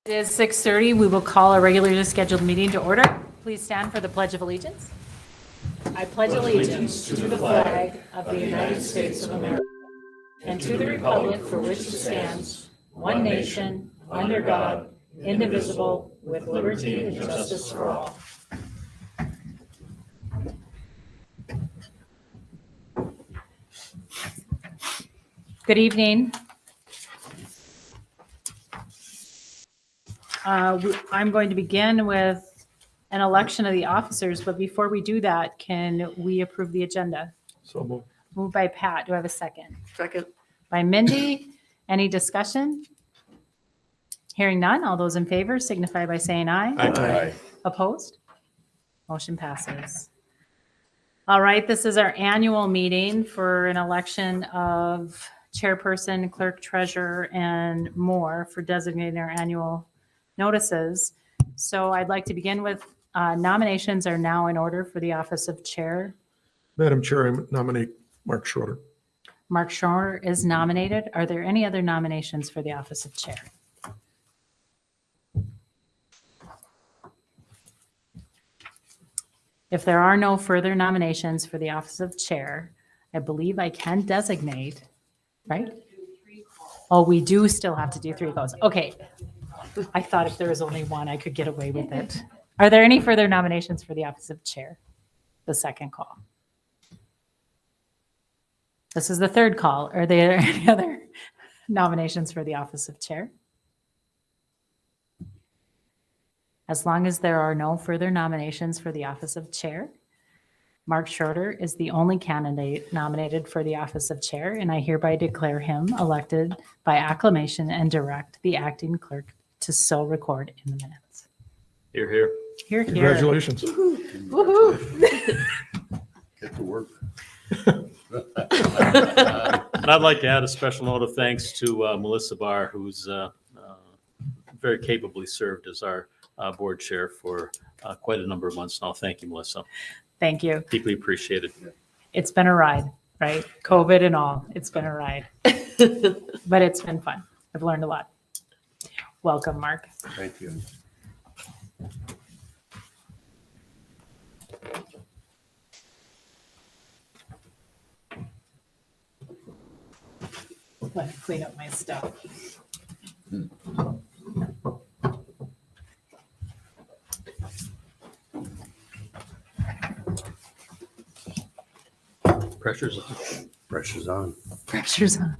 It is 6:30. We will call our regularly scheduled meeting to order. Please stand for the Pledge of Allegiance. I pledge allegiance to the flag of the United States of America and to the republic for which it stands, one nation, under God, indivisible, with liberty and justice for all. Good evening. I'm going to begin with an election of the officers, but before we do that, can we approve the agenda? So moved. Moved by Pat. Do I have a second? Second. By Mindy. Any discussion? Hearing none. All those in favor signify by saying aye. Aye. Opposed? Motion passes. All right, this is our annual meeting for an election of chairperson, clerk, treasurer, and more for designating our annual notices. So I'd like to begin with nominations are now in order for the office of chair. Madam Chair, I nominate Mark Schroeder. Mark Schroeder is nominated. Are there any other nominations for the office of chair? If there are no further nominations for the office of chair, I believe I can designate, right? Oh, we do still have to do 3 votes. Okay. I thought if there was only one, I could get away with it. Are there any further nominations for the office of chair? The second call. This is the third call. Are there any other nominations for the office of chair? As long as there are no further nominations for the office of chair, Mark Schroeder is the only candidate nominated for the office of chair, and I hereby declare him elected by acclamation and direct the acting clerk to so record in the minutes. Hear, hear. Hear, hear. Congratulations. Woohoo. Get to work. And I'd like to add a special note of thanks to Melissa Barr, who's very capably served as our board chair for quite a number of months now. Thank you, Melissa. Thank you. Deeply appreciated. It's been a ride, right? COVID and all. It's been a ride, but it's been fun. I've learned a lot. Welcome, Mark. Thank you. Let me clean up my stuff. Pressure's Pressure's on. Pressure's on.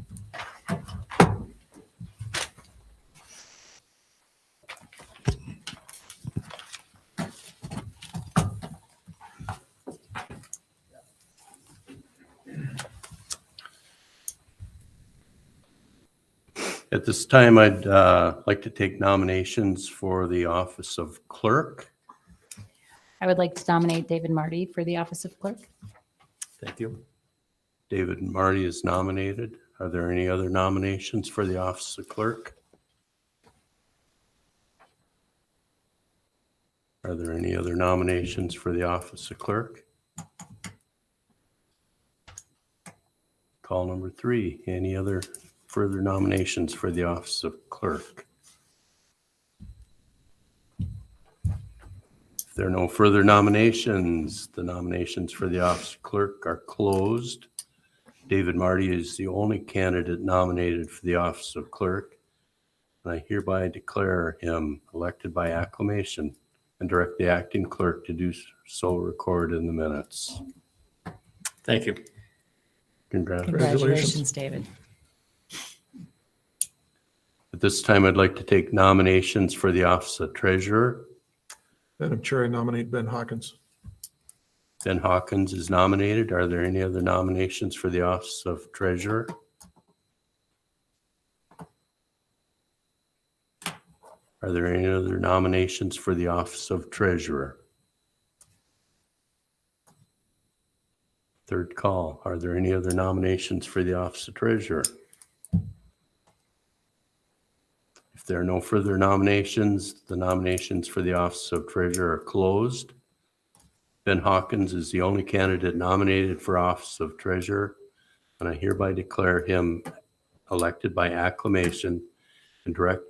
At this time, I'd like to take nominations for the office of clerk. I would like to nominate David Marty for the office of clerk. Thank you. David Marty is nominated. Are there any other nominations for the office of clerk? Are there any other nominations for the office of clerk? Call number 3. Any other further nominations for the office of clerk? If there are no further nominations, the nominations for the office of clerk are closed. David Marty is the only candidate nominated for the office of clerk, and I hereby declare him elected by acclamation and direct the acting clerk to do so record in the minutes. Thank you. Congratulations, David. At this time, I'd like to take nominations for the office of treasurer. Madam Chair, I nominate Ben Hawkins. Ben Hawkins is nominated. Are there any other nominations for the office of treasurer? Are there any other nominations for the office of treasurer? Third call. Are there any other nominations for the office of treasurer? If there are no further nominations, the nominations for the office of treasurer are closed. Ben Hawkins is the only candidate nominated for office of treasurer, and I hereby declare him elected by acclamation and direct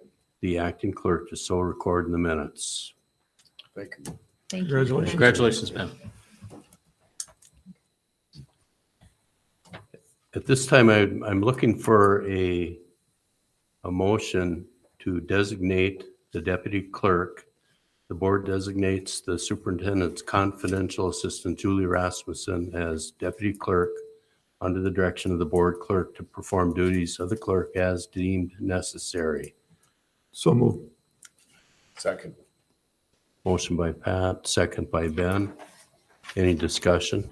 the acting clerk to so record in the minutes. Thank you. Thank you. Congratulations. Congratulations, Ben. At this time, I'm looking for a motion to designate the deputy clerk. The board designates the superintendent's confidential assistant, Julie Rasmussen, as deputy clerk under the direction of the board clerk to perform duties of the clerk as deemed necessary. So moved. Second. Motion by Pat, second by Ben. Any discussion?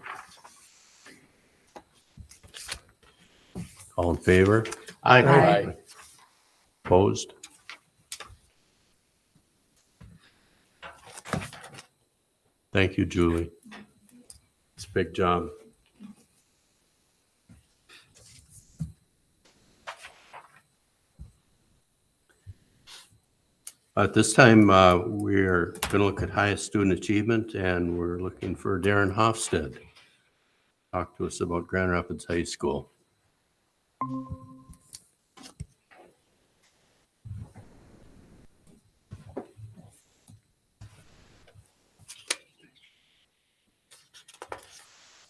All in favor? Aye. Opposed? Thank you, Julie. It's a big job. At this time, we're going to look at highest student achievement, and we're looking for Darren Hofstad. Talk to us about Grand Rapids High School.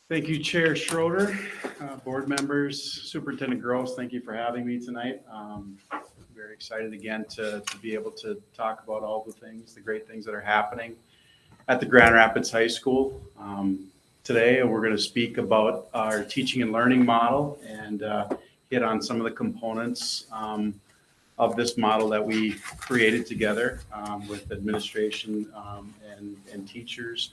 Thank you, Chair Schroeder, board members, Superintendent Gross, thank you for having me tonight. Very excited again to be able to talk about all the things, the great things that are happening at the Grand Rapids High School. Today, we're going to speak about our teaching and learning model and hit on some of the components of this model that we created together with administration and teachers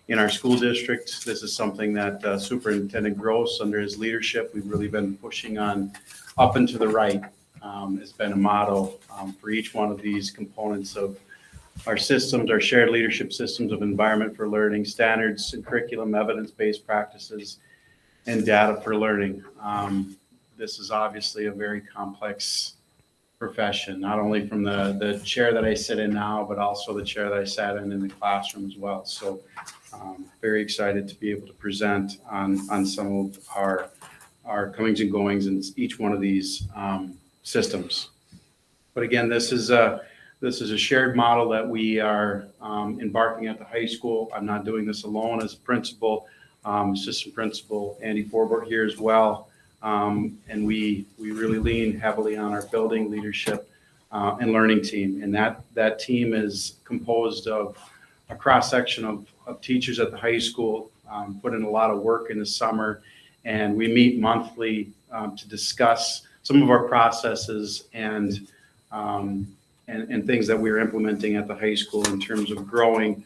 in our school district. This is something that Superintendent Gross, under his leadership, we've really been pushing on up and to the right. It's been a model for each one of these components of our systems, our shared leadership systems of environment for learning, standards and curriculum, evidence-based practices, and data for learning. This is obviously a very complex profession, not only from the chair that I sit in now, but also the chair that I sat in the classroom as well. So very excited to be able to present on some of our comings and goings in each one of these systems. But again, this is a shared model that we are embarking at the high school. I'm not doing this alone as a principal, assistant principal Andy Forbort here as well. And we really lean heavily on our building leadership and learning team. And that team is composed of a cross-section of teachers at the high school, put in a lot of work in the summer. And we meet monthly to discuss some of our processes and things that we're implementing at the high school in terms of growing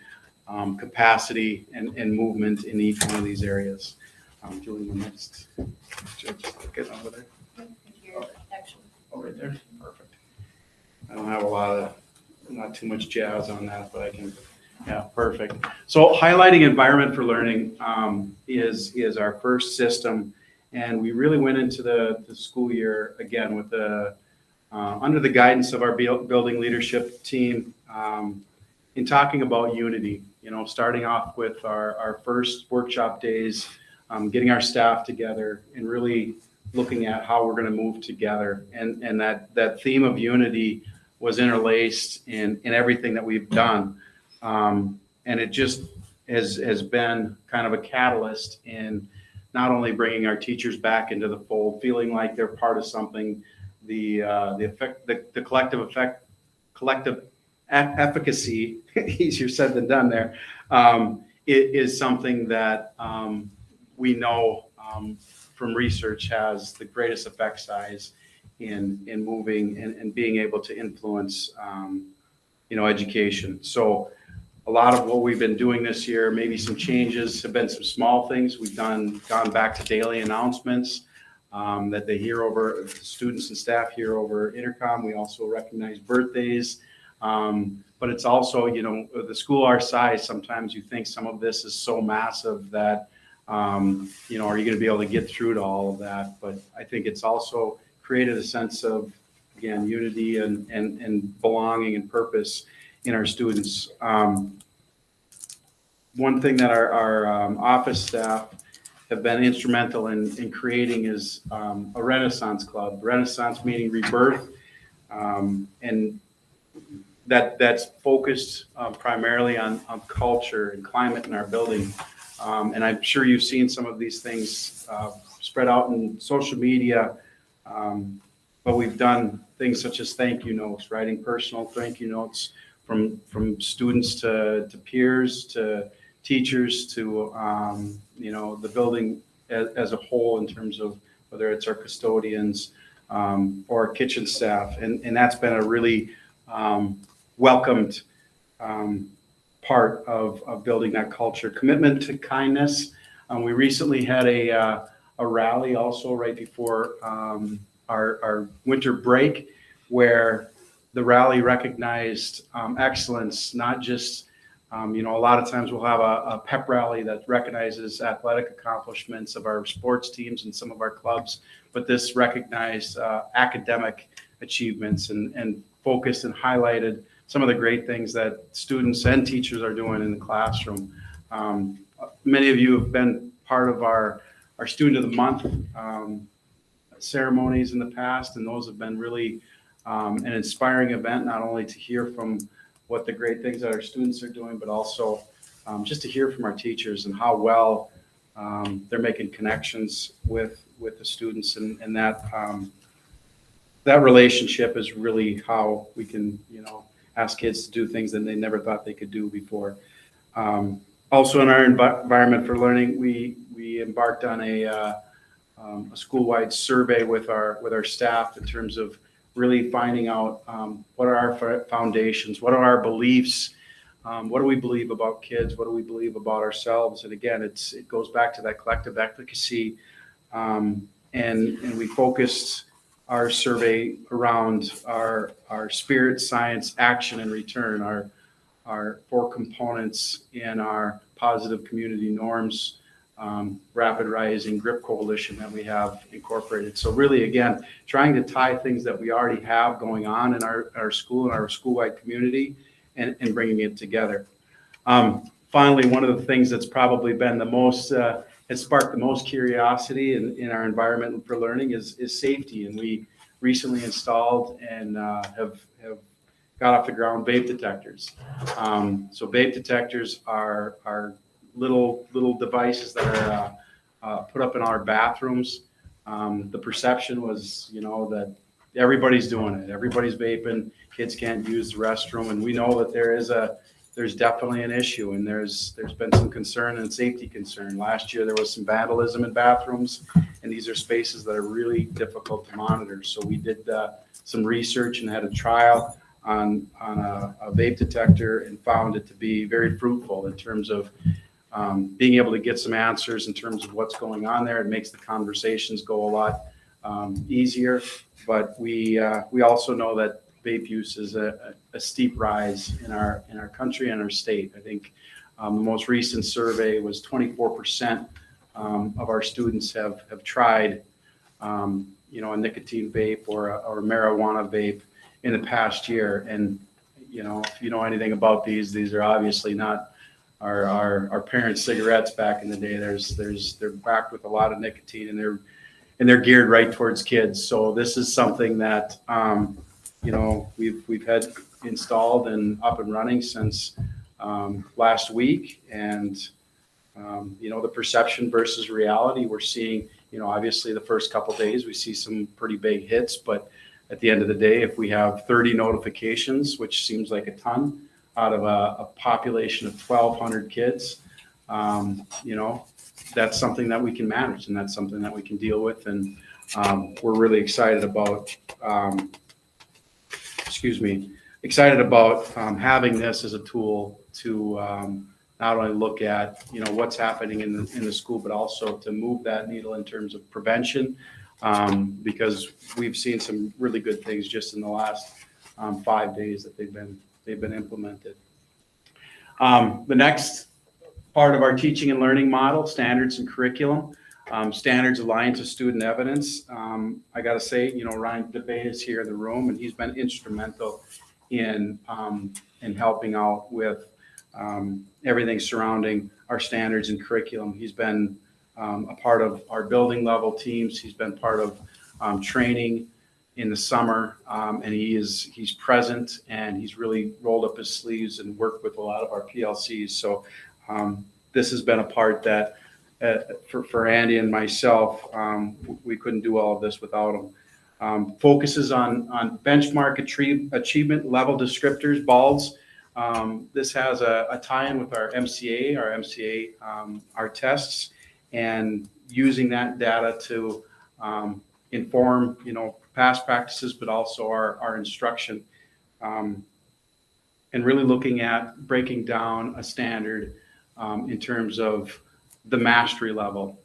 capacity and movement in each one of these areas. Julie, the next. Get over there. Oh, right there. Perfect. I don't have not too much jazz on that, but I can. Yeah, perfect. So highlighting environment for learning is our first system, and we really went into the school year again with under the guidance of our building leadership team in talking about unity. You know, starting off with our first workshop days, getting our staff together and really looking at how we're going to move together, and that theme of unity was interlaced in everything that we've done. And it just has been kind of a catalyst in not only bringing our teachers back into the fold, feeling like they're part of something, the collective efficacy, easier said than done there, it is something that we know from research has the greatest effect size in moving and being able to influence education. So a lot of what we've been doing this year, maybe some changes, have been some small things. We've gone back to daily announcements that they hear over, students and staff hear over intercom. We also recognize birthdays. But it's also, the school our size, sometimes you think some of this is so massive that, are you going to be able to get through to all of that? But I think it's also created a sense of, again, unity and belonging and purpose in our students. One thing that our office staff have been instrumental in creating is a Renaissance Club, Renaissance meaning rebirth. And that's focused primarily on culture and climate in our building. And I'm sure you've seen some of these things spread out in social media. But we've done things such as thank you notes, writing personal thank you notes from students to peers to teachers to the building as a whole in terms of whether it's our custodians or our kitchen staff, and that's been a really welcomed part of building that culture. Commitment to kindness. We recently had a rally also right before our winter break, where the rally recognized excellence, not just, a lot of times we'll have a pep rally that recognizes athletic accomplishments of our sports teams and some of our clubs, but this recognized academic achievements and focused and highlighted some of the great things that students and teachers are doing in the classroom. Many of you have been part of our Student of the Month ceremonies in the past, and those have been really an inspiring event, not only to hear from what the great things that our students are doing, but also just to hear from our teachers and how well they're making connections with the students, and that relationship is really how we can, ask kids to do things that they never thought they could do before. Also in our environment for learning, we embarked on a school-wide survey with our staff in terms of really finding out what are our foundations, what are our beliefs, what do we believe about kids, what do we believe about ourselves, and again, it goes back to that collective efficacy, and we focused our survey around our spirit, science, action, and return, our 4 components in our positive community norms, rapid rising grip coalition that we have incorporated. So really, again, trying to tie things that we already have going on in our school and our school-wide community and bringing it together. Finally, one of the things that's probably been the most, has sparked the most curiosity in our environment for learning is safety. And we recently installed and have got off the ground vape detectors. So vape detectors are little devices that are put up in our bathrooms. The perception was, that everybody's doing it. Everybody's vaping. Kids can't use the restroom, and we know that there's definitely an issue, and there's been some concern and safety concern. Last year there was some vandalism in bathrooms, and these are spaces that are really difficult to monitor. So we did some research and had a trial on a vape detector and found it to be very fruitful in terms of being able to get some answers in terms of what's going on there. It makes the conversations go a lot easier. But we also know that vape use is a steep rise in our country and our state. I think the most recent survey was 24% of our students have tried a nicotine vape or a marijuana vape in the past year. And if you know anything about these are obviously not our parents' cigarettes back in the day. They're packed with a lot of nicotine, and they're geared right towards kids. So this is something that we've had installed and up and running since last week. And the perception versus reality, we're seeing, obviously the first couple of days we see some pretty big hits, but at the end of the day, if we have 30 notifications, which seems like a ton out of a population of 1,200 kids, that's something that we can manage, and that's something that we can deal with. And we're really excited about, having this as a tool to not only look at, what's happening in the school, but also to move that needle in terms of prevention, because we've seen some really good things just in the last 5 days that they've been implemented. The next part of our teaching and learning model, standards and curriculum. Standards aligned to student evidence. I got to say, Ryan DeBay is here in the room, and he's been instrumental in helping out with everything surrounding our standards and curriculum. He's been a part of our building level teams. He's been part of training in the summer, and he's present, and he's really rolled up his sleeves and worked with a lot of our PLCs. So this has been a part that for Andy and myself, we couldn't do all of this without him. Focuses on benchmark achievement level descriptors, BALDs. This has a tie-in with our MCA, our tests, and using that data to inform, past practices, but also our instruction, and really looking at breaking down a standard in terms of the mastery level.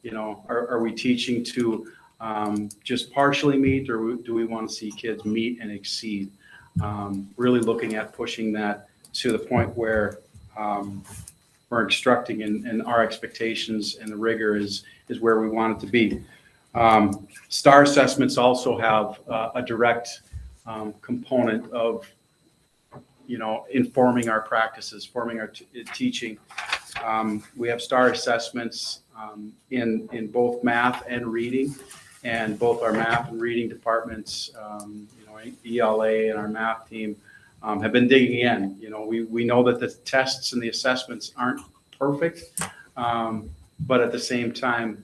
Are we teaching to just partially meet, or do we want to see kids meet and exceed? Really looking at pushing that to the point where we're instructing and our expectations and the rigor is where we want it to be. STAR assessments also have a direct component of, informing our practices, forming our teaching. We have STAR assessments in both math and reading, and both our math and reading departments, ELA and our math team have been digging in. We know that the tests and the assessments aren't perfect, but at the same time,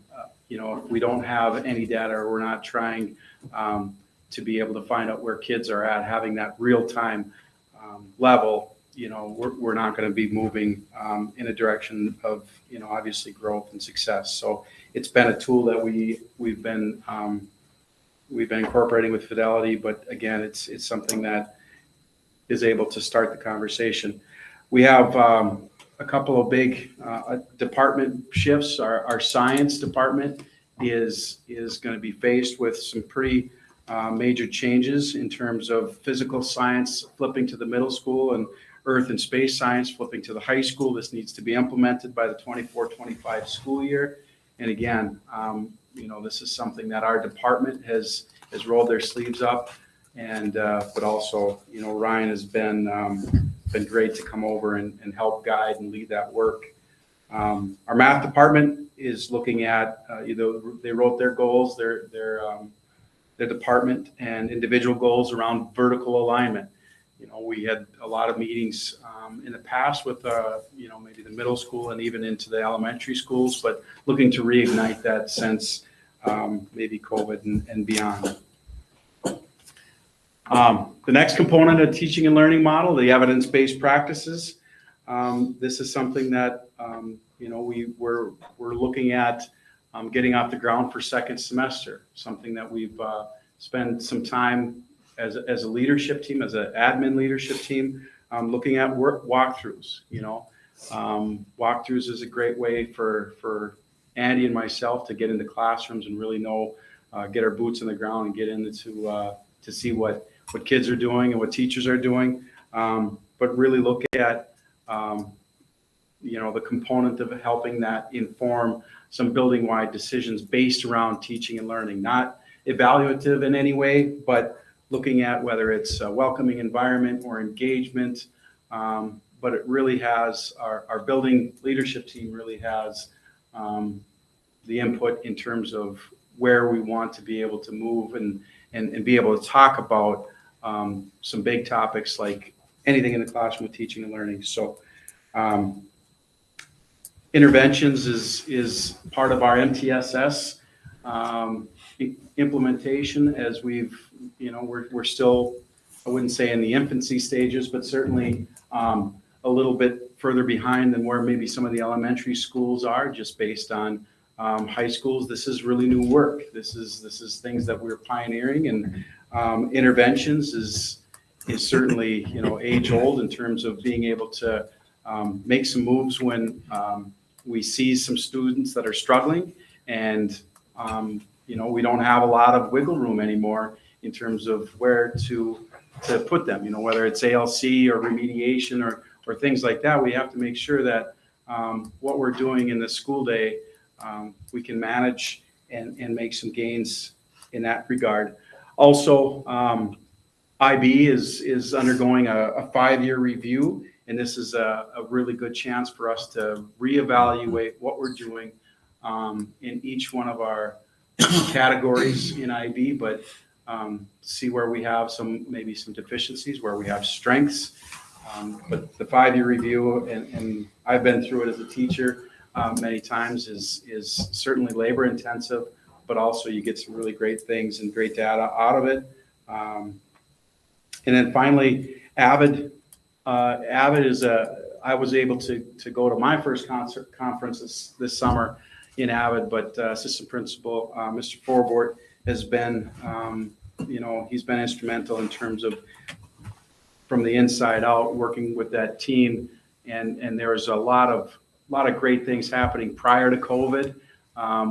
if we don't have any data, or we're not trying to be able to find out where kids are at, having that real-time level, we're not going to be moving in a direction of, obviously growth and success. So it's been a tool that we've been incorporating with Fidelity, but again, it's something that is able to start the conversation. We have a couple of big department shifts. Our science department is going to be faced with some pretty major changes in terms of physical science flipping to the middle school, and earth and space science flipping to the high school. This needs to be implemented by the 24-25 school year. And again, this is something that our department has rolled their sleeves up, and but also, Ryan has been great to come over and help guide and lead that work. Our math department is looking at they wrote their goals, their department and individual goals around vertical alignment. We had a lot of meetings in the past with maybe the middle school and even into the elementary schools, but looking to reignite that since maybe COVID and beyond. The next component of teaching and learning model, the evidence-based practices. This is something that we're looking at getting off the ground for second semester. Something that we've spent some time as a leadership team, as an admin leadership team, looking at walkthroughs. Walkthroughs is a great way for Andy and myself to get into classrooms and really get our boots on the ground and get into to see what kids are doing and what teachers are doing, but really look at the component of helping that inform some building-wide decisions based around teaching and learning, not evaluative in any way, but looking at whether it's a welcoming environment or engagement. But it really has, our building leadership team really has the input in terms of where we want to be able to move and be able to talk about some big topics like anything in the classroom with teaching and learning. So interventions is part of our MTSS implementation, as we're still, I wouldn't say in the infancy stages, but certainly a little bit further behind than where maybe some of the elementary schools are, just based on high schools. This is really new work. This is things that we're pioneering, and interventions is certainly age old in terms of being able to make some moves when we see some students that are struggling, and we don't have a lot of wiggle room anymore in terms of where to put them. Whether it's ALC or remediation or things like that, we have to make sure that what we're doing in the school day, we can manage and make some gains in that regard. Also, IB is undergoing a 5-year review, and this is a really good chance for us to reevaluate what we're doing in each one of our categories in IB, but see where we have maybe some deficiencies, where we have strengths. But the 5-year review, and I've been through it as a teacher many times, is certainly labor intensive, but also you get some really great things and great data out of it. And then finally, Avid. Avid is I was able to go to my first conference this summer in Avid, but assistant principal, Mr. Forbort, has been, he's been instrumental in terms of from the inside out working with that team. And there was a lot of great things happening prior to COVID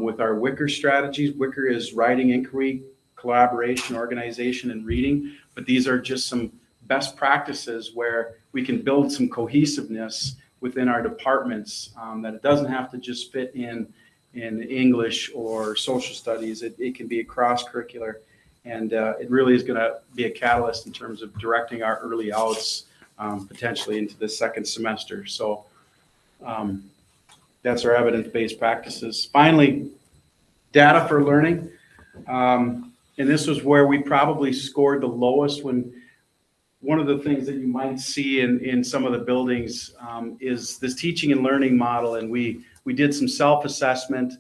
with our Wicker strategies. Wicker is writing, inquiry, collaboration, organization, and reading. But these are just some best practices where we can build some cohesiveness within our departments, that it doesn't have to just fit in English or social studies. It can be cross curricular, and it really is going to be a catalyst in terms of directing our early outs potentially into the second semester. So that's our evidence-based practices. Finally, data for learning. And this was where we probably scored the lowest. When one of the things that you might see in some of the buildings is this teaching and learning model. And we did some self-assessment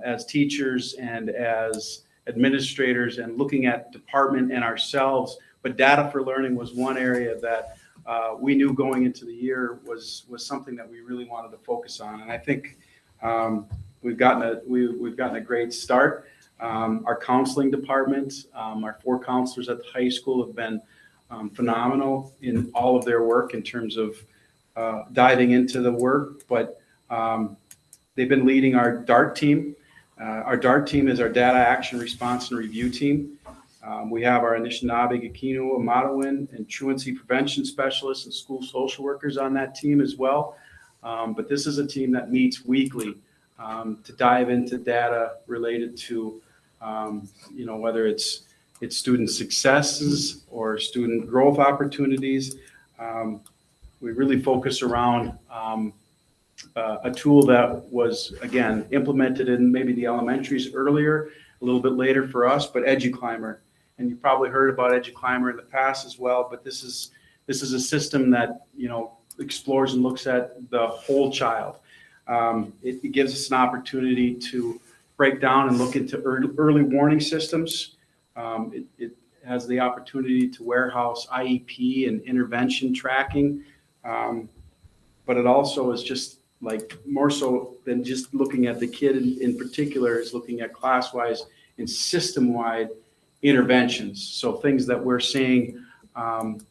as teachers and as administrators, and looking at department and ourselves. But data for learning was one area that we knew going into the year was something that we really wanted to focus on. And I think we've gotten a great start. Our counseling department, our 4 counselors at the high school have been phenomenal in all of their work in terms of diving into the work. But they've been leading our DART team. Our DART team is our data action response and review team. We have our Anishinaabe, Gakino, Amatawin, and truancy prevention specialists and school social workers on that team as well. But this is a team that meets weekly to dive into data related to, whether it's student successes or student growth opportunities. We really focus around a tool that was, again, implemented in maybe the elementaries earlier, a little bit later for us, but EduClimber. And you've probably heard about EduClimber in the past as well, but this is a system that, explores and looks at the whole child. It gives us an opportunity to break down and look into early warning systems. It has the opportunity to warehouse IEP and intervention tracking. But it also is just like more so than just looking at the kid in particular, is looking at class-wise and system-wide interventions. So things that we're seeing,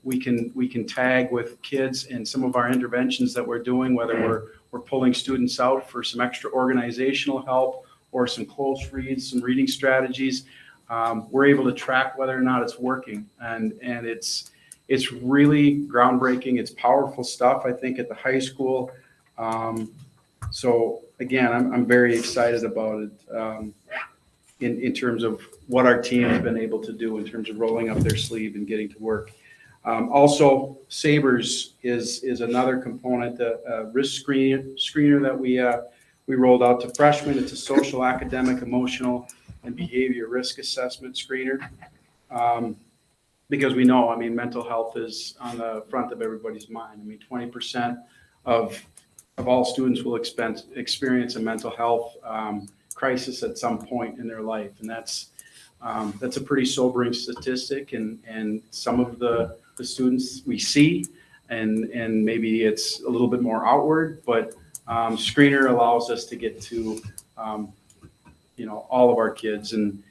we can tag with kids and some of our interventions that we're doing, whether we're pulling students out for some extra organizational help or some close reads, some reading strategies. We're able to track whether or not it's working, and it's really groundbreaking. It's powerful stuff, I think, at the high school. So again, I'm very excited about it in terms of what our team has been able to do in terms of rolling up their sleeve and getting to work. Also, SABRS is another component, a risk screener that we rolled out to freshmen. It's a social, academic, emotional, and behavior risk assessment screener. Because we know, mental health is on the front of everybody's mind. 20% of all students will experience a mental health crisis at some point in their life, and that's a pretty sobering statistic. And some of the students we see, and maybe it's a little bit more outward, but screener allows us to get to all of our kids and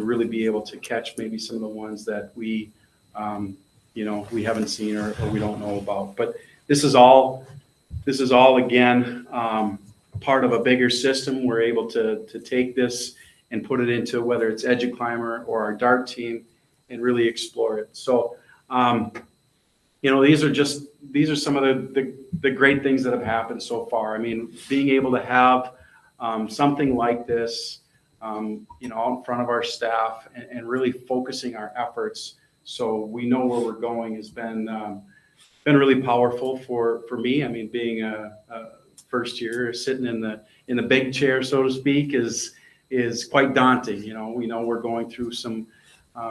really be able to catch maybe some of the ones that we haven't seen or we don't know about. But this is all again part of a bigger system. We're able to take this and put it into whether it's EduClimber or our DART team and really explore it. So these are some of the great things that have happened so far. Being able to have something like this out in front of our staff and really focusing our efforts so we know where we're going has been really powerful for me. Being a first year, sitting in the big chair, so to speak, is quite daunting. We know we're going through some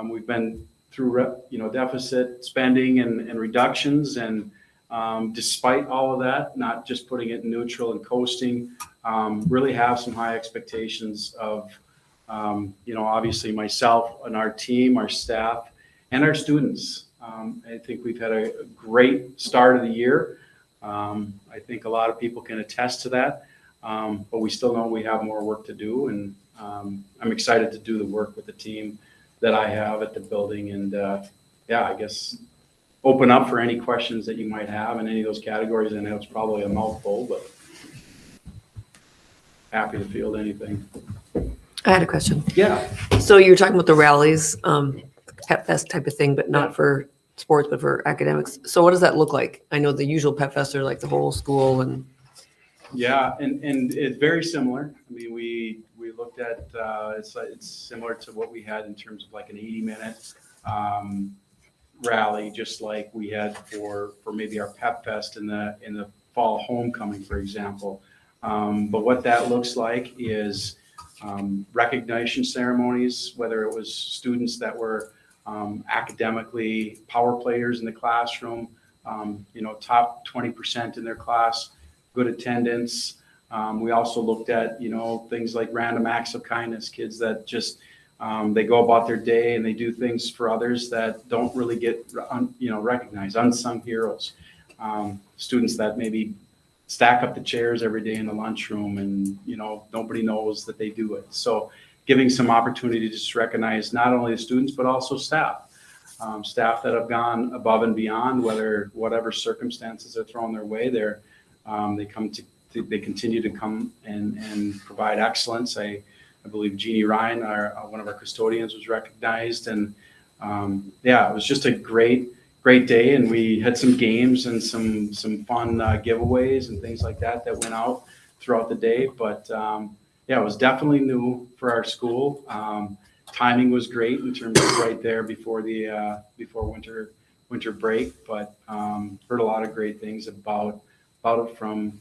We've been through, deficit spending and reductions, and despite all of that, not just putting it in neutral and coasting, really have some high expectations of, obviously myself and our team, our staff, and our students. I think we've had a great start of the year. I think a lot of people can attest to that, but we still know we have more work to do, and I'm excited to do the work with the team that I have at the building, and I guess open up for any questions that you might have in any of those categories. I know it's probably a mouthful, but happy to field anything. I had a question. Yeah. So you're talking about the rallies, Pep Fest type of thing, but not for sports, but for academics. So what does that look like? I know the usual Pep Fest are like the whole school and. Yeah, and it's very similar. I mean, we looked at, it's similar to what we had in terms of like an 80-minute rally, just like we had for maybe our Pep Fest in the fall homecoming, for example. But what that looks like is recognition ceremonies, whether it was students that were academically power players in the classroom, top 20% in their class, good attendance. We also looked at, things like random acts of kindness, kids that just, they go about their day and they do things for others that don't really get, recognized, unsung heroes. Students that maybe stack up the chairs every day in the lunchroom and, nobody knows that they do it. So giving some opportunity to just recognize not only the students, but also staff. Staff that have gone above and beyond, whatever circumstances are thrown their way, they continue to come and provide excellence. I believe Jeannie Ryan, one of our custodians, was recognized, and it was just a great day. And we had some games and some fun giveaways and things like that went out throughout the day. But it was definitely new for our school. Timing was great in terms of right there before winter break, but heard a lot of great things about it from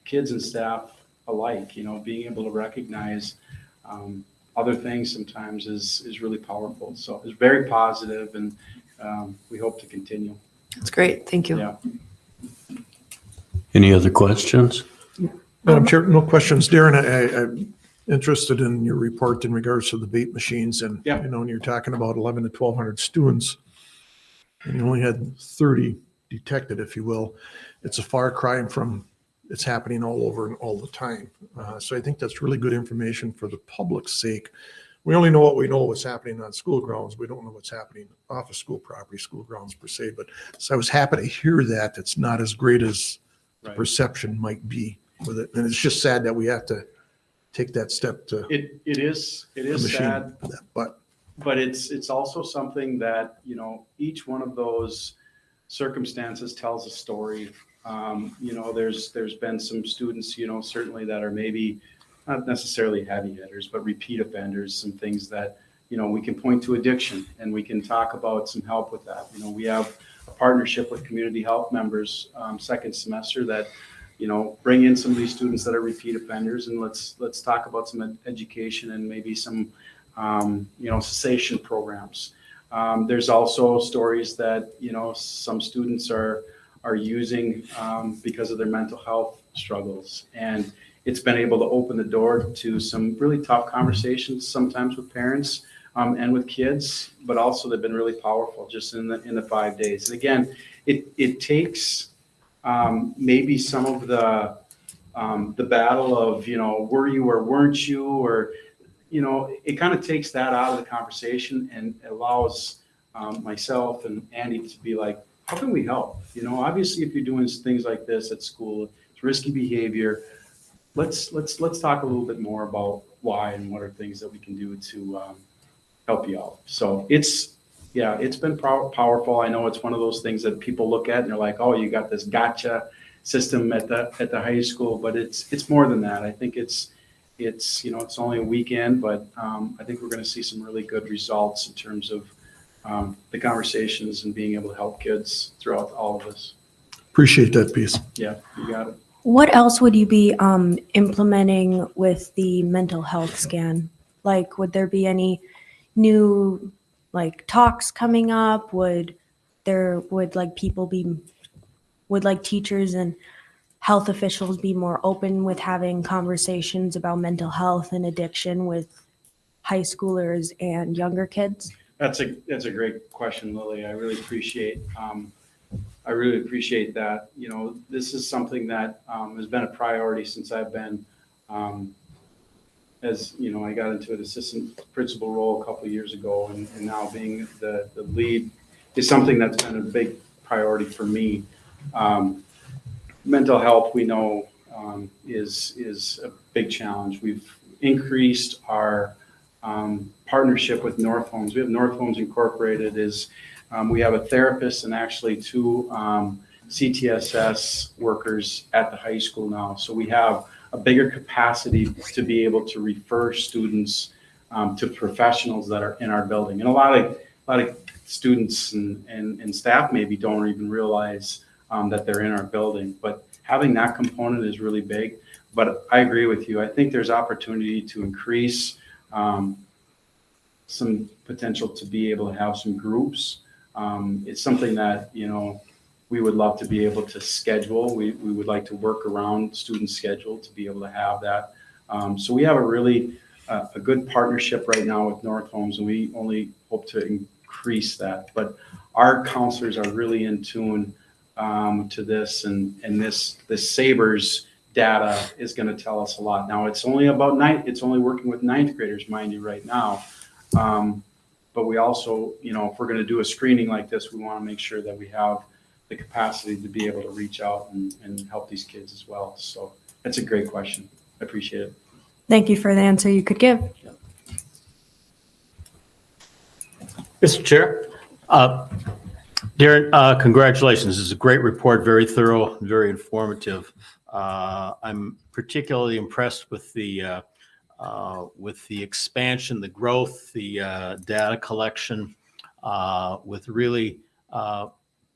kids and staff alike. Being able to recognize other things sometimes is really powerful. So it's very positive, and we hope to continue. That's great. Thank you. Yeah. Any other questions? Madam Chair, no questions. Darren, I'm interested in your report in regards to the vape machines, and, Yeah. when you're talking about 11 to 1,200 students, and you only had 30 detected, if you will, it's a far cry from it's happening all over and all the time. So I think that's really good information for the public's sake. We only know what we know what's happening on school grounds. We don't know what's happening off of school property, school grounds per se. But so I was happy to hear that it's not as great as the Right. perception might be with it. And it's just sad that we have to take that step to It is a machine sad, for that. But it's also something that, each one of those circumstances tells a story. There's been some students, certainly that are maybe not necessarily heavy hitters, but repeat offenders, some things that, we can point to addiction, and we can talk about some help with that. We have a partnership with community health members, second semester that, bring in some of these students that are repeat offenders, and let's talk about some education and maybe some, cessation programs. There's also stories that, some students are using because of their mental health struggles. And it's been able to open the door to some really tough conversations, sometimes with parents and with kids, but also they've been really powerful just in the 5 days. And again, it takes maybe some of the battle of, were you or weren't you, or, it kind of takes that out of the conversation and allows myself and Andy to be like, how can we help? Obviously, if you're doing things like this at school, it's risky behavior. Let's talk a little bit more about why and what are things that we can do to help you out. So it's been powerful. I know it's one of those things that people look at and they're like, oh, you got this gotcha system at the high school, but it's more than that. I think it's only a weekend, but I think we're going to see some really good results in terms of the conversations and being able to help kids throughout all of this. appreciate that piece. Yeah, you got it. What else would you be implementing with the mental health scan? Like, would there be any, new like talks coming up? Would teachers and health officials be more open with having conversations about mental health and addiction with high schoolers and younger kids? That's a great question, Lily. I really appreciate that. You know, this is something that has been a priority since I've been, as you know, I got into an assistant principal role a couple of years ago, and now being the lead is something that's been a big priority for me. Mental health, we know, is a big challenge. We've increased our partnership with North Homes. We have North Homes Incorporated we have a therapist and actually 2 CTSS workers at the high school now. So we have a bigger capacity to be able to refer students to professionals that are in our building. And a lot of students and staff maybe don't even realize that they're in our building. But having that component is really big. But I agree with you. I think there's opportunity to increase some potential to be able to have some groups. It's something that, you know, we would love to be able to schedule. We would like to work around students' schedule to be able to have that. So we have a really a good partnership right now with North Homes, and we only hope to increase that. But our counselors are really in tune to this, and this Sabres data is going to tell us a lot. Now it's only working with 9th graders, mind you, right now. But we also, you know, if we're going to do a screening like this, we want to make sure that we have the capacity to be able to reach out and help these kids as well. So that's a great question. I appreciate it. Thank you for the answer you could give. Mr. Chair, Darren, congratulations. This is a great report, very thorough, very informative. I'm particularly impressed with the expansion, the growth, the data collection, with really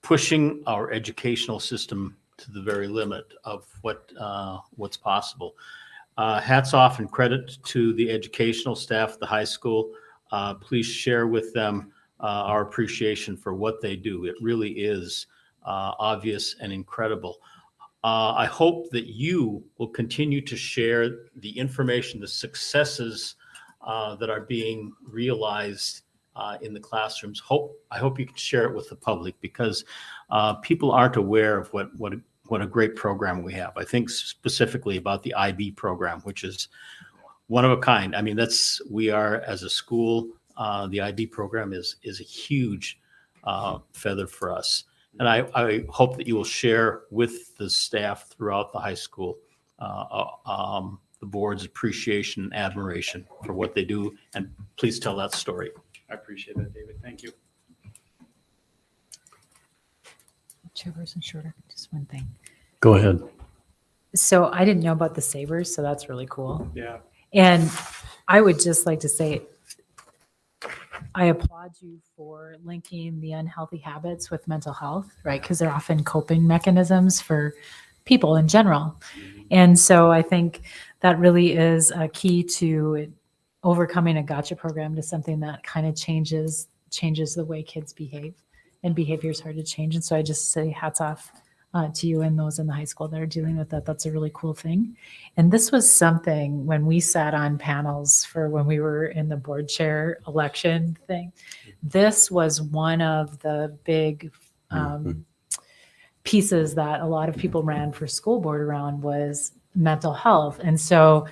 pushing our educational system to the very limit of what's possible. Hats off and credit to the educational staff at the high school. Please share with them our appreciation for what they do. It really is obvious and incredible. I hope that you will continue to share the information, the successes that are being realized in the classrooms. I hope you can share it with the public, because people aren't aware of what a great program we have. I think specifically about the IB program, which is one of a kind. I mean, we are, as a school, the IB program is a huge feather for us. And I hope that you will share with the staff throughout the high school the board's appreciation and admiration for what they do. And please tell that story. I appreciate that, David. Thank you. Chairperson Schroeder, just one thing. Go ahead. So I didn't know about the Sabres, so that's really cool. Yeah. And I would just like to say, I applaud you for linking the unhealthy habits with mental health, right? Because they're often coping mechanisms for people in general. And so I think that really is a key to overcoming a gotcha program to something that kind of changes the way kids behave, and behavior is hard to change. And so I just say hats off to you and those in the high school that are dealing with that. That's a really cool thing. And this was something when we sat on panels for when we were in the board chair election thing, this was one of the big pieces that a lot of people ran for school board around was mental health. And so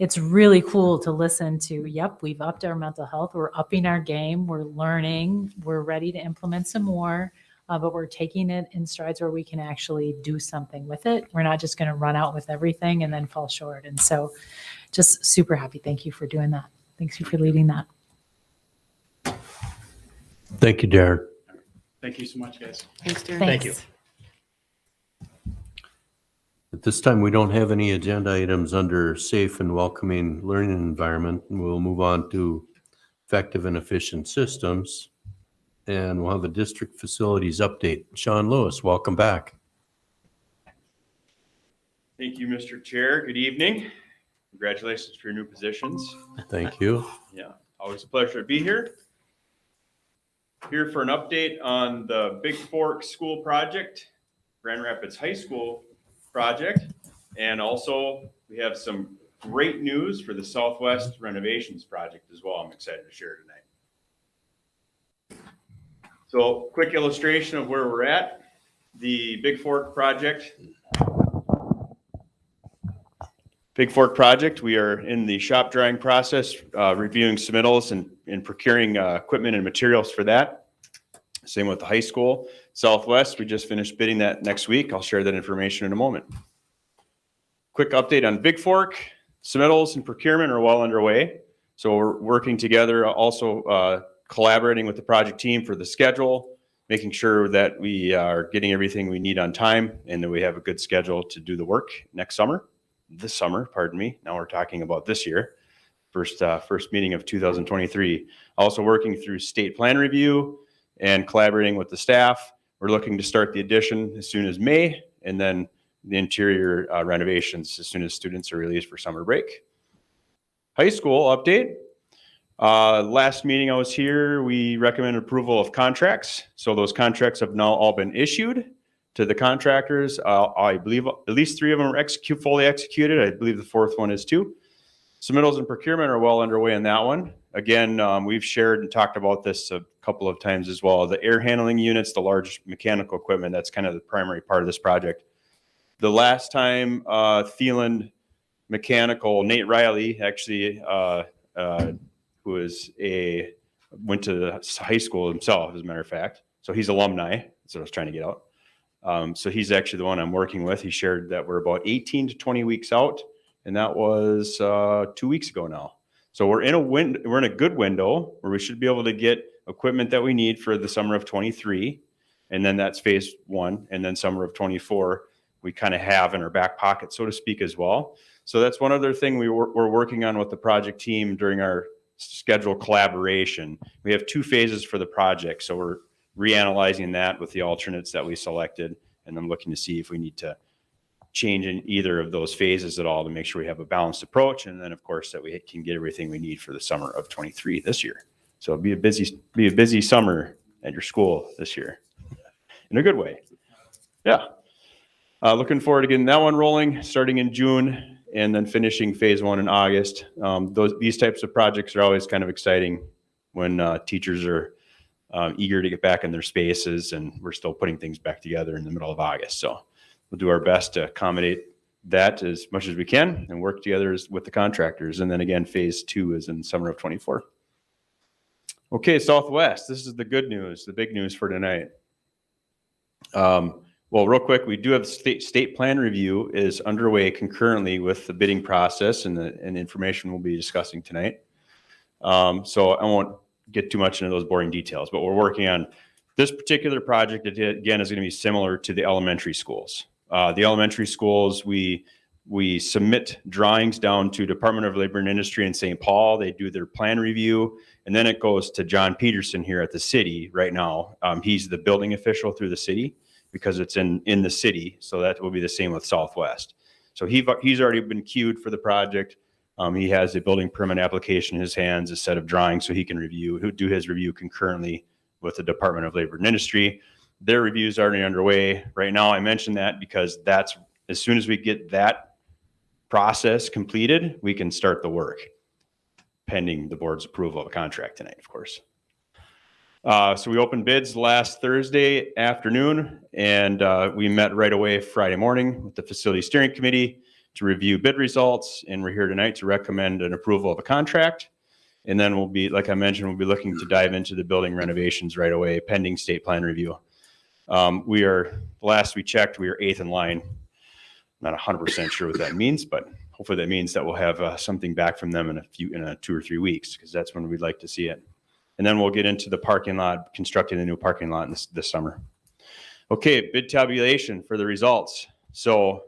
it's really cool to listen to, yep, we've upped our mental health. We're upping our game. We're learning. We're ready to implement some more. But we're taking it in strides where we can actually do something with it. We're not just going to run out with everything and then fall short. And so just super happy. Thank you for doing that. Thanks you for leading that. Thank you, Darren. Thank you so much, guys. Thanks, Darren. Thank you. At this time, we don't have any agenda items under safe and welcoming learning environment. We'll move on to effective and efficient systems. And we'll have a district facilities update. Sean Lewis, welcome back. Thank you, Mr. Chair. Good evening. Congratulations for your new positions. Thank you. Yeah, Always a pleasure to be here. Here for an update on the Big Fork School project, Grand Rapids High School project. And also we have some great news for the Southwest renovations project as well. I'm excited to share tonight. So quick illustration of where we're at. The Big Fork project. We are in the shop drawing process, reviewing submittals and procuring equipment and materials for that. Same with the high school. Southwest, we just finished bidding that next week. I'll share that information in a moment. Quick update on Big Fork. Submittals and procurement are well underway. So we're working together, also collaborating with the project team for the schedule, making sure that we are getting everything we need on time and that we have a good schedule to do the work this summer, pardon me. Now we're talking about this year, first meeting of 2023. Also working through state plan review and collaborating with the staff. We're looking to start the addition as soon as May, and then the interior renovations as soon as students are released for summer break. High school update. Last meeting I was here, we recommended approval of contracts. So those contracts have now all been issued to the contractors. I believe at least 3 of them are fully executed. I believe the 4th one is too. Submittals and procurement are well underway on that one. Again, we've shared and talked about this a couple of times as well. The air handling units, the large mechanical equipment, that's kind of the primary part of this project. The last time Thielen Mechanical, Nate Riley, actually, who went to high school himself, as a matter of fact. So he's alumni. That's what I was trying to get out. So he's actually the one I'm working with. He shared that we're about 18 to 20 weeks out, and that was 2 weeks ago now. So we're in a good window where we should be able to get equipment that we need for the summer of 23, and then that's phase 1, and then summer of 24 we kind of have in our back pocket, so to speak, as well. So that's one other thing we're working on with the project team during our schedule collaboration. We have 2 phases for the project, so we're reanalyzing that with the alternates that we selected, and then looking to see if we need to change in either of those phases at all to make sure we have a balanced approach, and then of course that we can get everything we need for the summer of 23 this year. So it'll be a busy summer at your school this year in a good way. Yeah. Looking forward to getting that one rolling, starting in June, and then finishing phase 1 in August. These types of projects are always kind of exciting when teachers are eager to get back in their spaces, and we're still putting things back together in the middle of August. So we'll do our best to accommodate that as much as we can and work together with the contractors. And then again, phase 2 is in summer of 24. Okay, Southwest, this is the good news, the big news for tonight. Well, real quick, we do have state plan review is underway concurrently with the bidding process and the information we'll be discussing tonight. So I won't get too much into those boring details, but we're working on this particular project. Again, is going to be similar to the elementary schools. The elementary schools, we submit drawings down to Department of Labor and Industry in St. Paul. They do their plan review, and then it goes to John Peterson here at the city right now. He's the building official through the city, because it's in the city. So that will be the same with Southwest. So he's already been queued for the project. He has a building permit application in his hands, a set of drawings, so he can do his review concurrently with the Department of Labor and Industry. Their reviews are already underway. Right now, I mentioned that because that's, as soon as we get that process completed, we can start the work, pending the board's approval of a contract tonight, of course. So we opened bids last Thursday afternoon, and we met right away Friday morning with the facility steering committee to review bid results. And we're here tonight to recommend an approval of a contract. And then we'll be, like I mentioned, we'll be looking to dive into the building renovations right away, pending state plan review. Last we checked, we are 8th in line. Not 100% sure what that means, but hopefully that means that we'll have something back from them in 2 or 3 weeks, because that's when we'd like to see it. And then we'll get into the parking lot, constructing a new parking lot this summer. Okay, bid tabulation for the results. So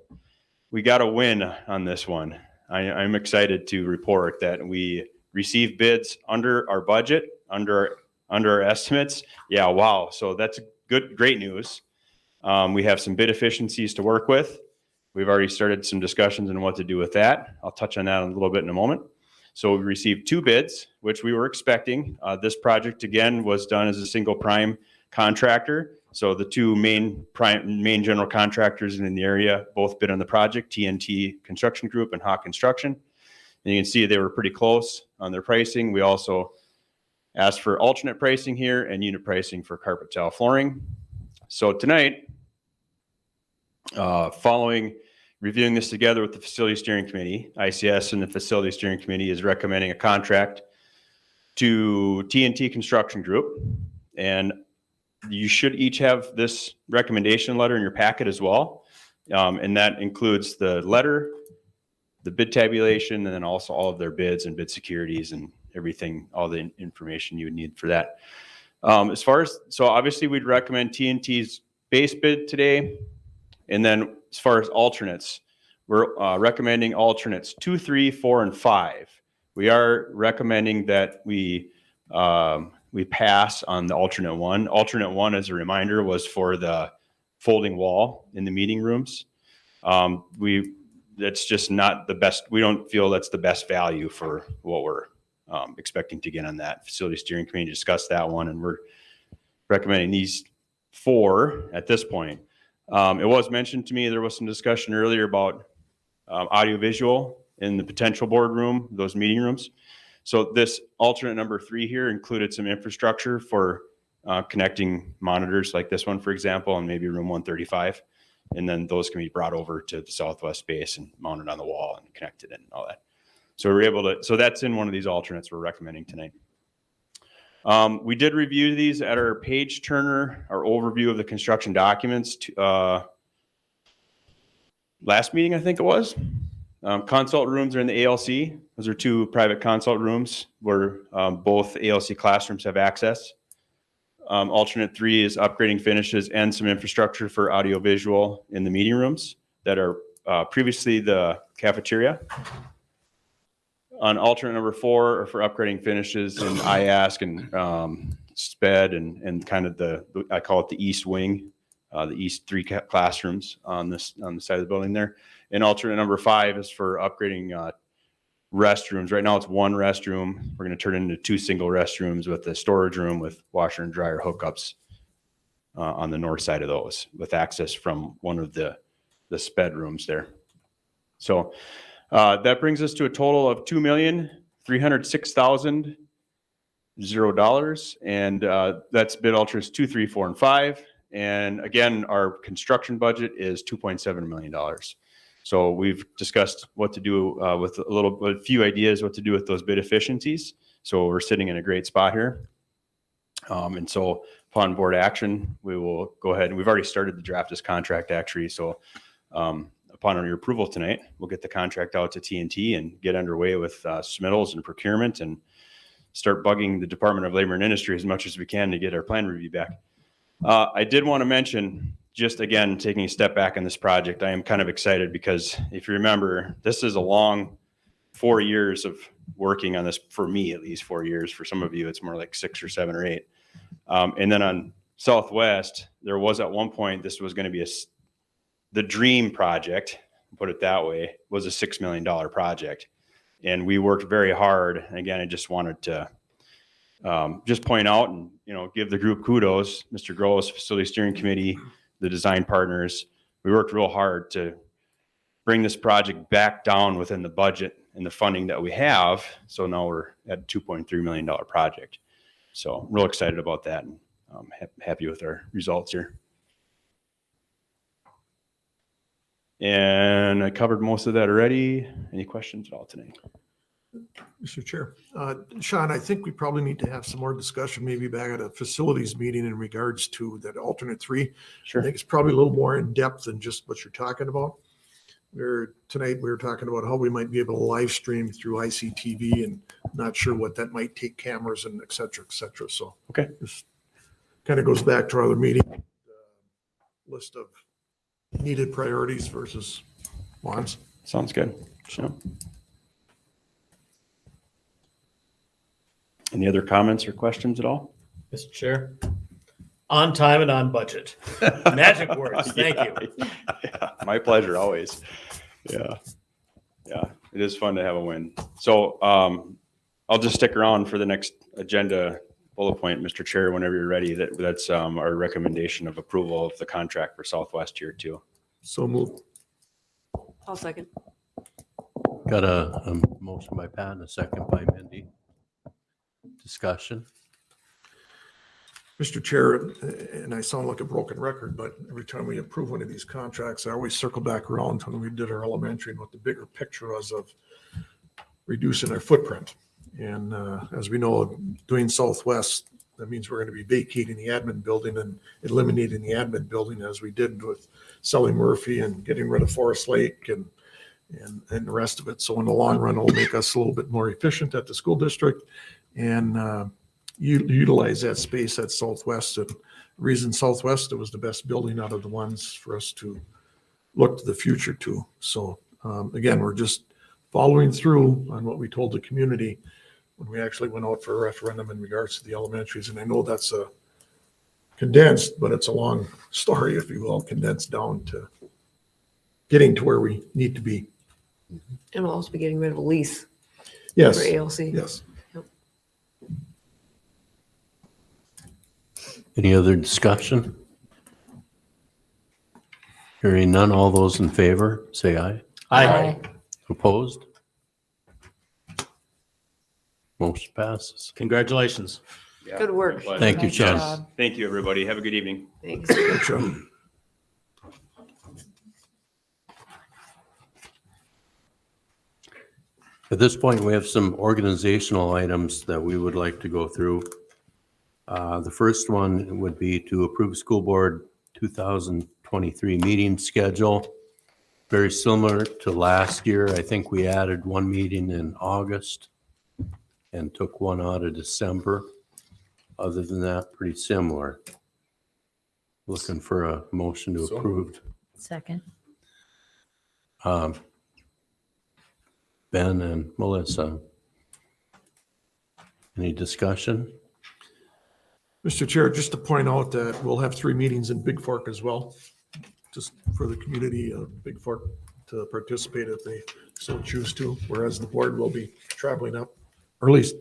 we got a win on this one. I'm excited to report that we received bids under our budget, under our estimates. Yeah, wow. So that's great news. We have some bid efficiencies to work with. We've already started some discussions on what to do with that. I'll touch on that a little bit in a moment. So we received 2 bids, which we were expecting. This project again was done as a single prime contractor. So the 2 main general contractors in the area both bid on the project, TNT Construction Group and Hawk Construction. And you can see they were pretty close on their pricing. We also asked for alternate pricing here and unit pricing for carpet tile flooring. So tonight, following reviewing this together with the Facility Steering Committee, ICS and the Facility Steering Committee is recommending a contract to TNT Construction Group. And you should each have this recommendation letter in your packet as well. And that includes the letter, the bid tabulation, and then also all of their bids and bid securities and everything, all the information you would need for that. So obviously we'd recommend TNT's base bid today. And then as far as alternates, we're recommending alternates 2, 3, 4, and 5. We are recommending that we pass on the alternate 1. Alternate 1, as a reminder, was for the folding wall in the meeting rooms. That's just not the best. We don't feel that's the best value for what we're expecting to get on that. Facility Steering Committee discussed that one, and we're recommending these 4 at this point. It was mentioned to me, there was some discussion earlier about audiovisual in the potential boardroom, those meeting rooms. So this alternate number 3 here included some infrastructure for connecting monitors like this one, for example, and maybe room 135. And then those can be brought over to the southwest space and mounted on the wall and connected and all that. So we're able to, so that's in one of these alternates we're recommending tonight. We did review these at our page turner, our overview of the construction documents last meeting, I think it was. Consult rooms are in the ALC. Those are 2 private consult rooms where both ALC classrooms have access. Alternate 3 is upgrading finishes and some infrastructure for audiovisual in the meeting rooms that are previously the cafeteria. On alternate number 4 are for upgrading finishes in IASC and SPED and kind of I call it the East Wing, the East 3 classrooms on the side of the building there. And alternate number 5 is for upgrading restrooms. Right now it's 1 restroom. We're going to turn it into 2 single restrooms with a storage room with washer and dryer hookups on the north side of those with access from one of the SPED rooms there. So that brings us to a total of $2,306,000. And that's bid alternates 2, 3, 4, and 5. And again, our construction budget is $2.7 million. So we've discussed what to do with a few ideas what to do with those bid efficiencies. So we're sitting in a great spot here. And so upon board action, we will go ahead and we've already started the draft this contract actually. So upon your approval tonight, we'll get the contract out to TNT and get underway with submittals and procurement and start bugging the Department of Labor and Industry as much as we can to get our plan review back. I did want to mention, just again, taking a step back on this project, I am kind of excited because if you remember, this is a long 4 years of working on this, for me at least 4 years. For some of you, it's more like 6 or 7 or 8. And then on Southwest, there was at one point, this was going to be the dream project, put it that way, was a $6 million project. And we worked very hard. And again, I just wanted to just point out and, give the group kudos, Mr. Gross, Facility Steering Committee, the design partners. We worked real hard to bring this project back down within the budget and the funding that we have. So now we're at a $2.3 million project. So I'm real excited about that and happy with our results here. And I covered most of that already. Any questions at all tonight? Mr. Chair, Sean, I think we probably need to have some more discussion, maybe back at a facilities meeting in regards to that alternate 3. Sure. I think it's probably a little more in depth than just what you're talking about. Tonight we were talking about how we might be able to live stream through ICTV and not sure what that might take cameras and et cetera, et cetera. So okay, this kind of goes back to our other meeting list of needed priorities versus wants. Sounds good. So. Any other comments or questions at all? Mr. Chair, on time and on budget. Magic words. Thank you. Yeah, my pleasure always. Yeah. Yeah, it is fun to have a win. So I'll just stick around for the next agenda bullet point, Mr. Chair, whenever you're ready. That's our recommendation of approval of the contract for Southwest Tier 2. So moved. I'll second. Got a motion by Pat and a second by Mindy. Discussion. Mr. Chair, and I sound like a broken record, but every time we approve one of these contracts, I always circle back around to when we did our elementary and what the bigger picture was of reducing our footprint. And as we know, doing Southwest, that means we're going to be vacating the admin building and eliminating the admin building as we did with Sully Murphy and getting rid of Forest Lake and the rest of it. So in the long run, it'll make us a little bit more efficient at the school district and utilize that space at Southwest. And the reason Southwest, it was the best building out of the ones for us to look to the future to. So again, we're just following through on what we told the community when we actually went out for a referendum in regards to the elementaries. And I know that's a condensed, but it's a long story, if you will, condensed down to getting to where we need to be. And we'll also be getting rid of a lease for Yes, ALC. yes. Any other discussion? Hearing none, all those in favor, say aye. Aye. Opposed? Motion passes. Congratulations. Yeah, Good work. my pleasure. Thank you, Nice Jen. job. Thank you, everybody. Have a good evening. Thanks. Sure. At this point, we have some organizational items that we would like to go through. The first one would be to approve school board 2023 meeting schedule. Very similar to last year. I think we added one meeting in August and took one out of December. Other than that, pretty similar. Looking for a motion to So approve. Second. Ben and Melissa. Any discussion? Mr. Chair, just to point out that we'll have 3 meetings in Big Fork as well, just for the community of Big Fork to participate if they so choose to, whereas the board will be traveling up, or at least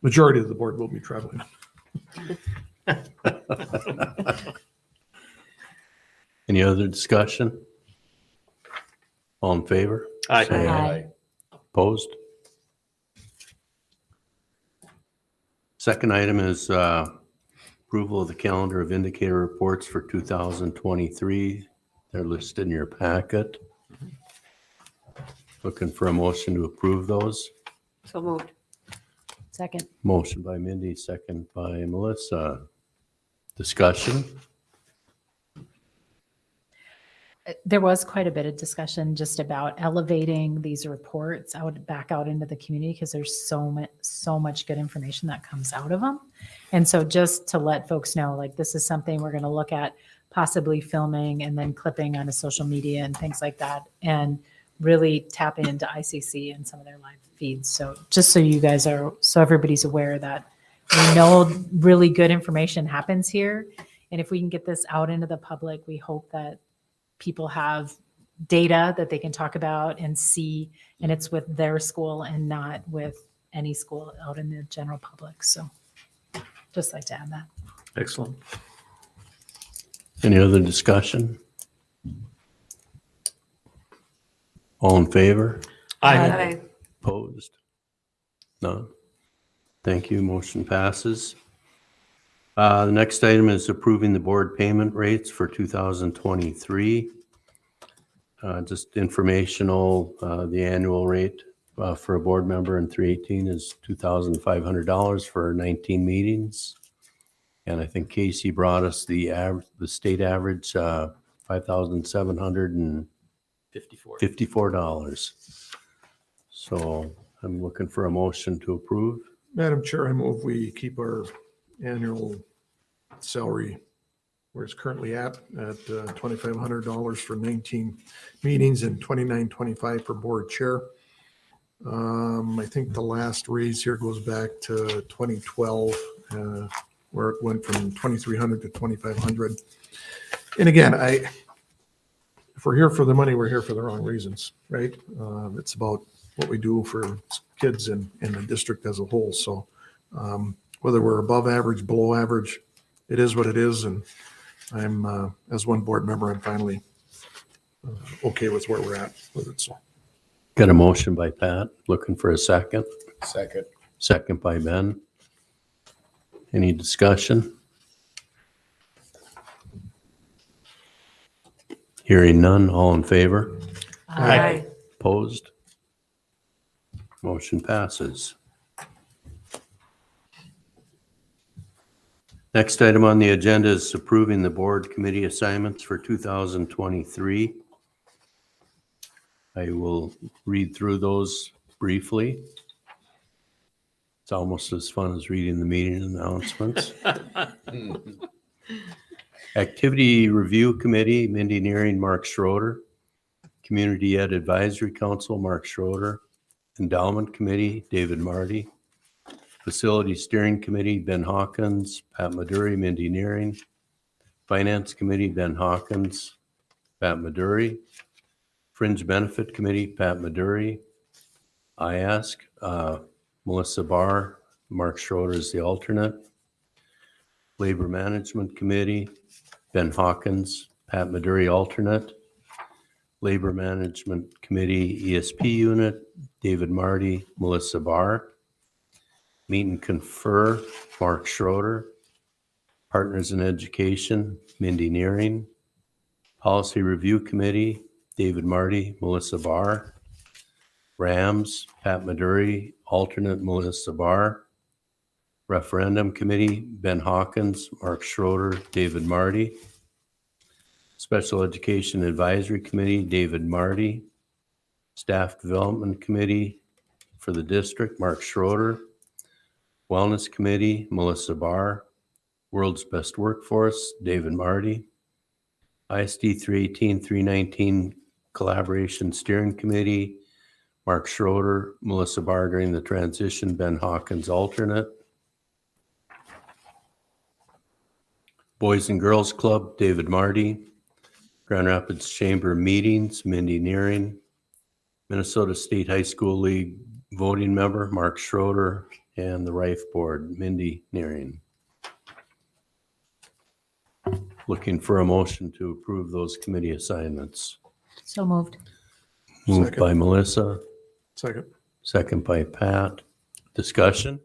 majority of the board will be traveling up. Any other discussion? All in favor? Aye. Say Aye. Opposed? Second item is approval of the calendar of indicator reports for 2023. They're listed in your packet. Looking for a motion to approve those. So moved. Second. Motion by Mindy, second by Melissa. Discussion? There was quite a bit of discussion just about elevating these reports out back out into the community because there's so much good information that comes out of them. And so just to let folks know, like this is something we're going to look at possibly filming and then clipping on a social media and things like that, and really tapping into ICC and some of their live feeds. So just so you guys are, so everybody's aware that we know really good information happens here. And if we can get this out into the public, we hope that people have data that they can talk about and see, and it's with their school and not with any school out in the general public. So just like to add that. Excellent. Any other discussion? All in favor? Aye. Opposed? None. Thank you. Motion passes. The next item is approving the board payment rates for 2023. Just informational, the annual rate for a board member in 318 is $2,500 for 19 meetings. And I think Casey brought us the state average, $5,754. So I'm looking for a motion to approve. Madam Chair, I move we keep our annual salary where it's currently at $2,500 for 19 meetings and $2,925 for board chair. I think the last raise here goes back to 2012, where it went from 2,300 to 2,500. And again, if if we're here for the money, we're here for the wrong reasons, right? It's about what we do for kids in the district as a whole. So whether we're above average, below average, it is what it is. And I'm, as one board member, I'm finally okay with where we're at with it. So Got a motion by Pat, looking for a second. Second. Second by Ben. Any discussion? Hearing none, all in favor? Aye. Opposed? Motion passes. Next item on the agenda is approving the board committee assignments for 2023. I will read through those briefly. It's almost as fun as reading the meeting announcements. Activity Review Committee, Mindy Nearing, Mark Schroeder. Community Ed Advisory Council, Mark Schroeder. Endowment Committee, David Marty. Facility Steering Committee, Ben Hawkins, Pat Maduri, Mindy Nearing. Finance Committee, Ben Hawkins, Pat Maduri. Fringe Benefit Committee, Pat Maduri. I ask Melissa Barr, Mark Schroeder is the alternate. Labor Management Committee, Ben Hawkins, Pat Maduri alternate. Labor Management Committee, ESP unit, David Marty, Melissa Barr. Meet and Confer, Mark Schroeder. Partners in Education, Mindy Nearing. Policy Review Committee, David Marty, Melissa Barr. RAMS, Pat Maduri, alternate Melissa Barr. Referendum Committee, Ben Hawkins, Mark Schroeder, David Marty. Special Education Advisory Committee, David Marty. Staff Development Committee for the district, Mark Schroeder. Wellness Committee, Melissa Barr. World's Best Workforce, David Marty. ISD 318, 319 Collaboration Steering Committee, Mark Schroeder, Melissa Barr during the transition, Ben Hawkins alternate. Boys and Girls Club, David Marty. Grand Rapids Chamber Meetings, Mindy Nearing. Minnesota State High School League voting member, Mark Schroeder. And the Rife Board, Mindy Nearing. Looking for a motion to approve those committee assignments. So moved. Moved Second. by Melissa, second. second by Pat. Discussion?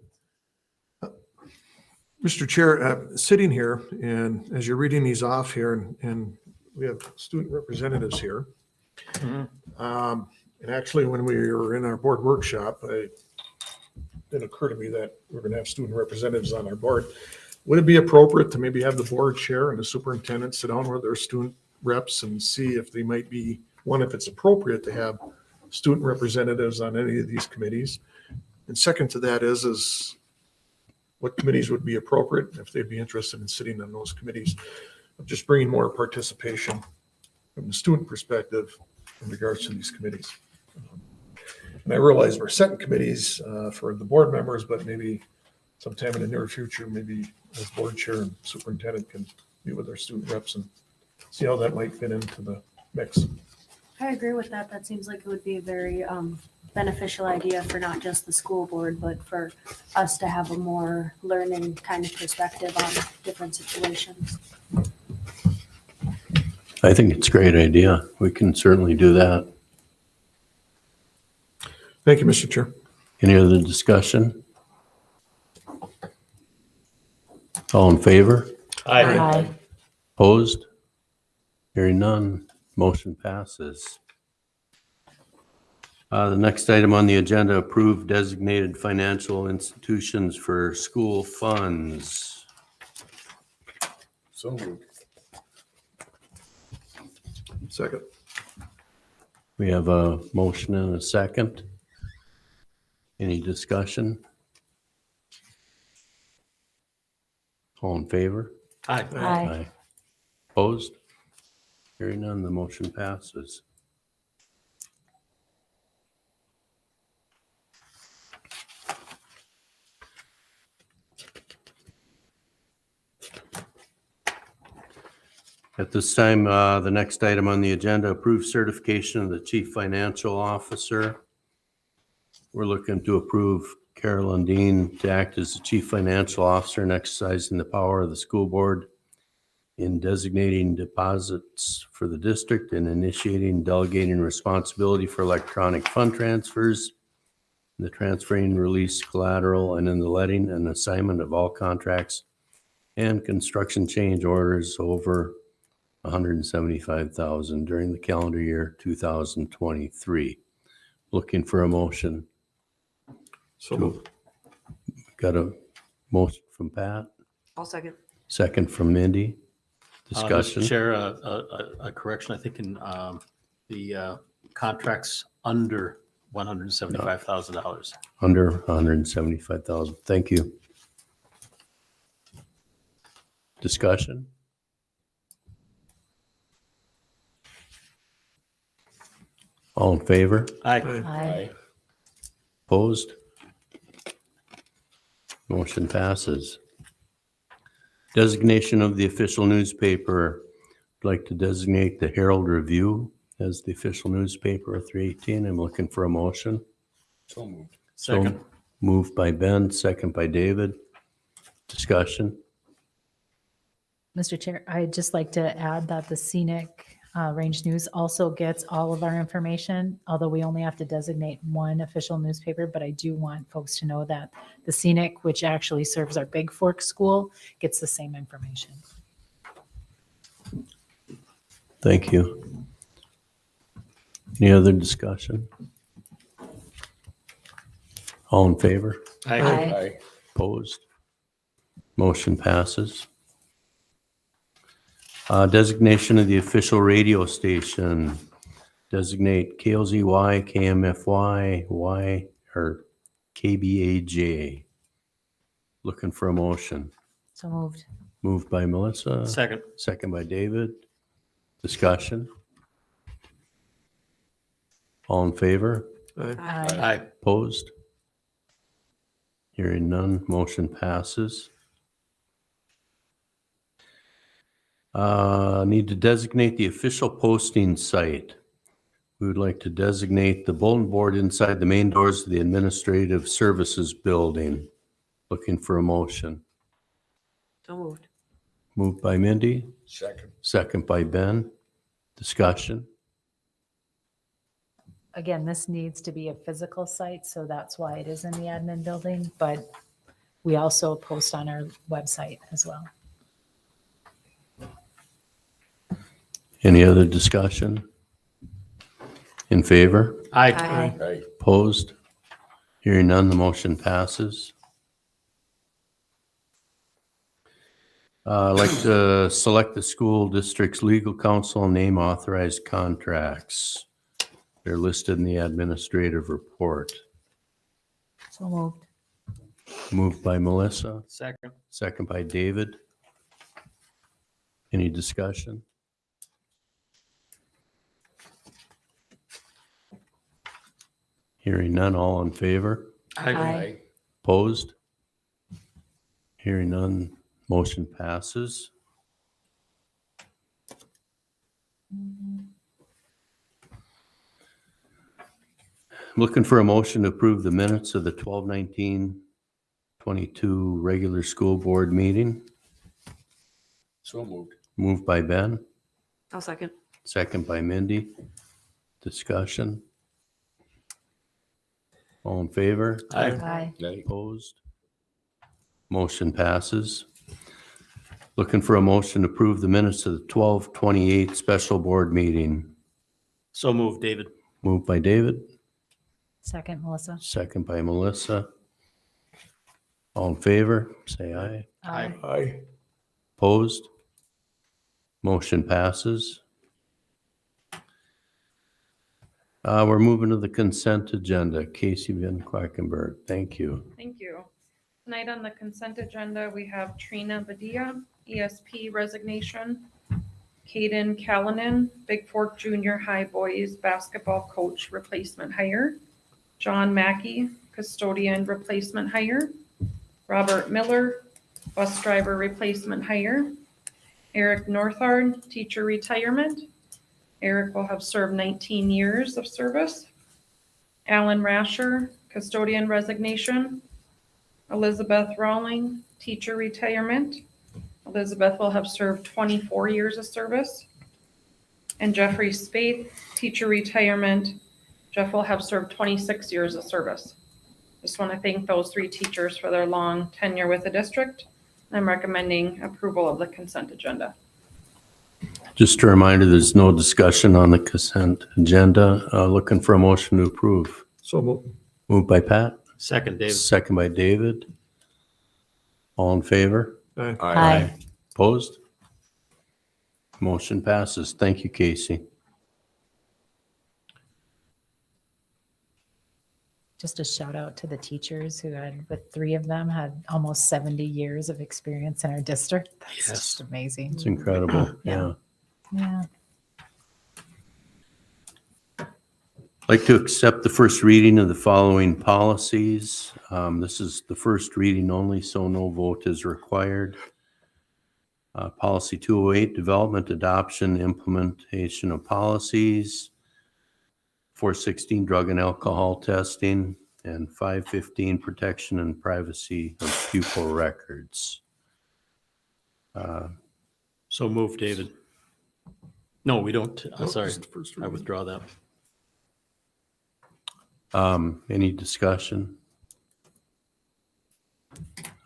Mr. Chair, sitting here, and as you're reading these off here, and we have student representatives here. And actually, when we were in our board workshop, it didn't occur to me that we're going to have student representatives on our board. Would it be appropriate to maybe have the board chair and the superintendent sit down with their student reps and see if they might be, one, if it's appropriate to have student representatives on any of these committees? And second to that is what committees would be appropriate, if they'd be interested in sitting on those committees, of just bringing more participation from the student perspective in regards to these committees. And I realize we're setting committees for the board members, but maybe sometime in the near future, maybe as board chair and superintendent can meet with our student reps and see how that might fit into the mix. I agree with that. That seems like it would be a very beneficial idea for not just the school board, but for us to have a more learning kind of perspective on different situations. I think it's a great idea. We can certainly do that. Thank you, Mr. Chair. Any other discussion? All in favor? Aye. Opposed? Hearing none, motion passes. The next item on the agenda, approve designated financial institutions for school funds. So moved. Second. We have a motion and a second. Any discussion? All in favor? Aye. Aye. Opposed? Hearing none, the motion passes. At this time, the next item on the agenda, approve certification of the chief financial officer. We're looking to approve Carolyn Dean to act as the chief financial officer and exercising the power of the school board in designating deposits for the district and initiating and delegating responsibility for electronic fund transfers, the transferring, release collateral, and in the letting and assignment of all contracts and construction change orders over $175,000 during the calendar year 2023. Looking for a motion. So moved. Got a motion from Pat, I'll second. second from Mindy. Mr. Discussion. Chair, a correction, I think in the contracts under $175,000. Under 175,000. Thank you. Discussion. All in favor? Aye. Aye. Opposed? Motion passes. Designation of the official newspaper. I'd like to designate the Herald Review as the official newspaper of 318. I'm looking for a motion. So moved. Second. So moved by Ben, second by David. Discussion. Mr. Chair, I'd just like to add that the Scenic Range News also gets all of our information, although we only have to designate one official newspaper, but I do want folks to know that the Scenic, which actually serves our Big Fork School, gets the same information. Thank you. Any other discussion? All in favor? Aye. Aye. Opposed? Motion passes. Designation of the official radio station. Designate KLZY, KMFY, Y, or KBAJ. Looking for a motion. So moved. Moved by Melissa. Second. Second by David. Discussion. All in favor? Aye. Aye. Opposed? Hearing none, motion passes. Need to designate the official posting site. We would like to designate the bulletin board inside the main doors of the Administrative Services Building. Looking for a motion. So moved. Moved by Mindy, Second. second by Ben. Discussion. Again, this needs to be a physical site, so that's why it is in the admin building, but we also post on our website as well. Any other discussion? In favor? Aye. Aye. Opposed? Hearing none, the motion passes. I'd like to select the school district's legal counsel and name authorized contracts. They're listed in the administrative report. So moved. Moved by Melissa, Second. second by David. Any discussion? Hearing none, all in favor? Aye. Opposed? Hearing none, motion passes. Looking for a motion to approve the minutes of the 12/19/22 regular school board meeting. So moved. Moved by Ben, I'll second. second by Mindy. Discussion. All in favor? Aye. Aye. Aye. Opposed? Motion passes. Looking for a motion to approve the minutes of the 12/28 special board meeting. So moved, David. Moved by David, Second, Melissa. second by Melissa. All in favor, say aye. Aye. Aye. Opposed? Motion passes. We're moving to the consent agenda. Casey Van Quackenberg, thank you. Thank you. Tonight on the consent agenda, we have Trina Badia, ESP resignation, Caden Callanan, Big Fork Junior High Boys Basketball Coach replacement hire, John Mackey, custodian replacement hire, Robert Miller, bus driver replacement hire, Eric Northard, teacher retirement. Eric will have served 19 years of service. Alan Rasher, custodian resignation. Elizabeth Rawling, teacher retirement. Elizabeth will have served 24 years of service. And Jeffrey Spade, teacher retirement. Jeff will have served 26 years of service. Just want to thank those 3 teachers for their long tenure with the district. I'm recommending approval of the consent agenda. Just a reminder, there's no discussion on the consent agenda. Looking for a motion to approve. So moved. Moved by Pat, Second, David. second by David. All in favor? Aye. Aye. Opposed? Motion passes. Thank you, Casey. Just a shout out to the teachers who had, with 3 of them, had almost 70 years of experience in our district. That's Yes. just amazing. It's incredible. Yeah. Yeah. I'd like to accept the first reading of the following policies. This is the first reading only, so no vote is required. Policy 208, development, adoption, implementation of policies. 416, drug and alcohol testing. And 515, protection and privacy of pupil records. So move, David. No, we don't. No, Sorry, this is the first I reading. withdraw that. Any discussion?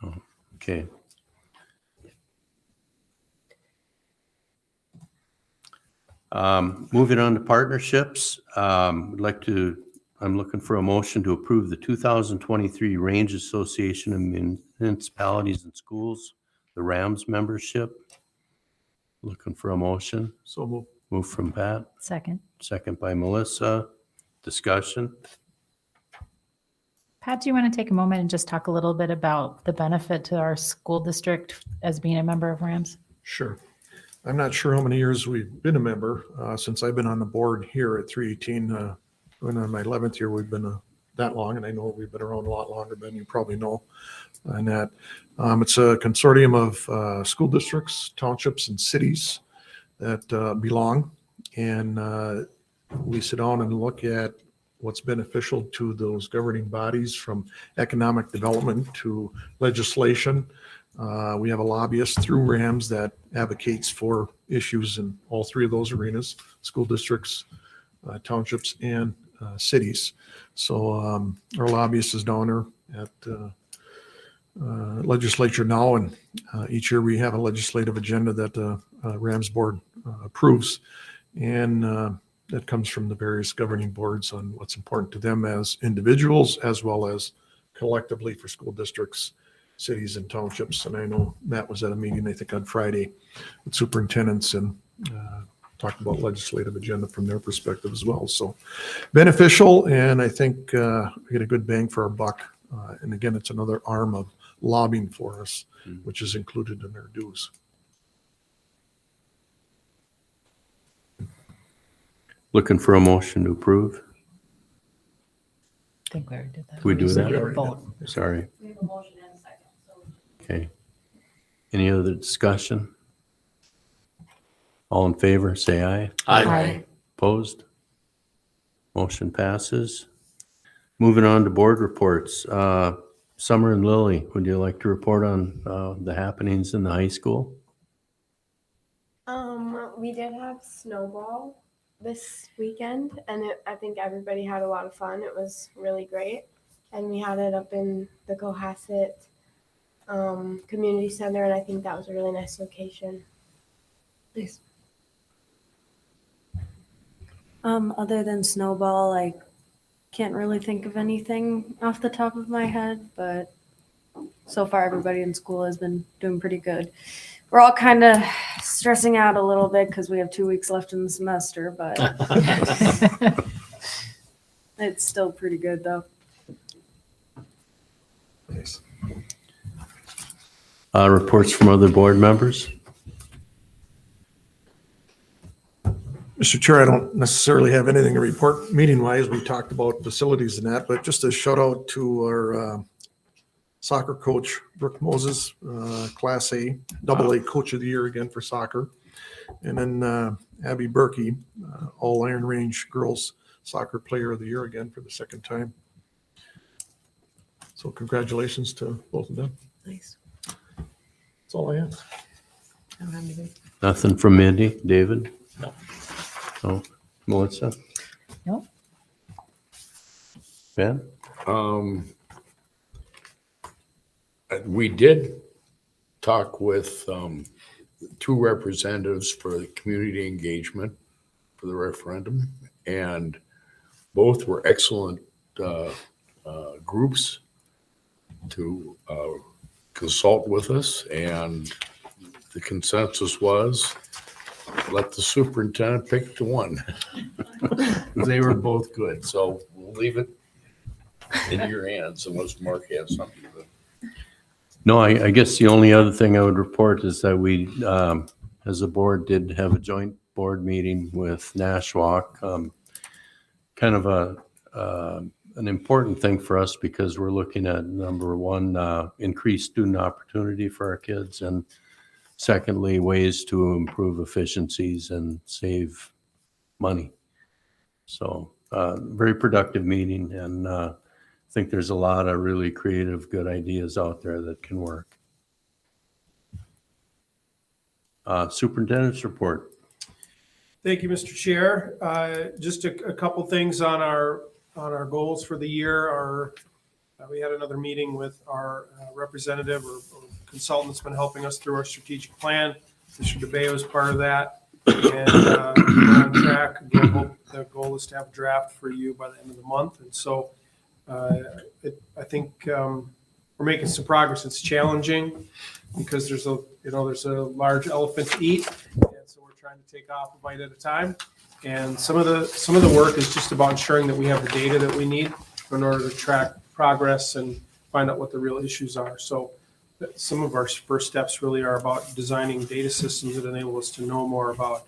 Oh, okay. Moving on to partnerships, I'm looking for a motion to approve the 2023 Range Association of Municipalities and Schools, the RAMS membership. Looking for a motion. So moved. Move from Pat, Second. second by Melissa. Discussion. Pat, do you want to take a moment and just talk a little bit about the benefit to our school district as being a member of RAMS? Sure. I'm not sure how many years we've been a member. Since I've been on the board here at 318, going on my 11th year, we've been that long, and I know we've been around a lot longer than you probably know. And that it's a consortium of school districts, townships, and cities that belong. And we sit down and look at what's beneficial to those governing bodies, from economic development to legislation. We have a lobbyist through RAMS that advocates for issues in all 3 of those arenas: school districts, townships, and cities. So our lobbyist is down there at legislature now, and each year we have a legislative agenda that the RAMS board approves, and that comes from the various governing boards on what's important to them as individuals, as well as collectively for school districts, cities, and townships. And I know Matt was at a meeting, I think on Friday, with superintendents, and talked about legislative agenda from their perspective as well. So beneficial, and I think we get a good bang for our buck. And again, it's another arm of lobbying for us, which is included in our dues. Looking for a motion to approve. I think we already did that. Did we do just that? need a vote. Sorry. Okay. Any other discussion? All in favor, say aye. Aye. Opposed? Motion passes. Moving on to board reports. Summer and Lily, would you like to report on the happenings in the high school? We did have snowball this weekend, and I think everybody had a lot of fun. It was really great, and we had it up in the Cohasset Community Center, and I think that was a really nice location. Nice. Other than snowball, I can't really think of anything off the top of my head, but so far everybody in school has been doing pretty good. We're all kind of stressing out a little bit because we have 2 weeks left in the semester, but it's still pretty good though. Nice. Reports from other board members? Mr. Chair, I don't necessarily have anything to report meeting-wise. We talked about facilities and that, but just a shout out to our Soccer coach Brooke Moses, Class A, AA Coach of the Year again for soccer. And then Abby Berkey, All Iron Range Girls Soccer Player of the Year again for the second time. So congratulations to both of them. Nice. That's all I have. I don't have anything. Nothing from Mindy, David? No. No. Melissa? No. Ben? We did talk with two representatives for the community engagement for the referendum, and both were excellent groups to consult with us, and the consensus was let the superintendent pick the one. They were both good, so we'll leave it in your hands unless Mark has something to. No, I guess the only other thing I would report is that we, as a board, did have a joint board meeting with Nashwauk. Kind of an important thing for us because we're looking at, number one, increased student opportunity for our kids, and secondly, ways to improve efficiencies and save money. So very productive meeting, and I think there's a lot of really creative, good ideas out there that can work. Superintendent's report. Thank you, Mr. Chair. Just a couple things on our goals for the year. We had another meeting with our representative or consultant that's been helping us through our strategic plan. Mr. DeBay was part of that. And we're on track. Again, the goal is to have a draft for you by the end of the month. And so I think we're making some progress. It's challenging because there's a large elephant to eat, and so we're trying to take off a bite at a time. And some of the work is just about ensuring that we have the data that we need in order to track progress and find out what the real issues are. So some of our first steps really are about designing data systems that enable us to know more about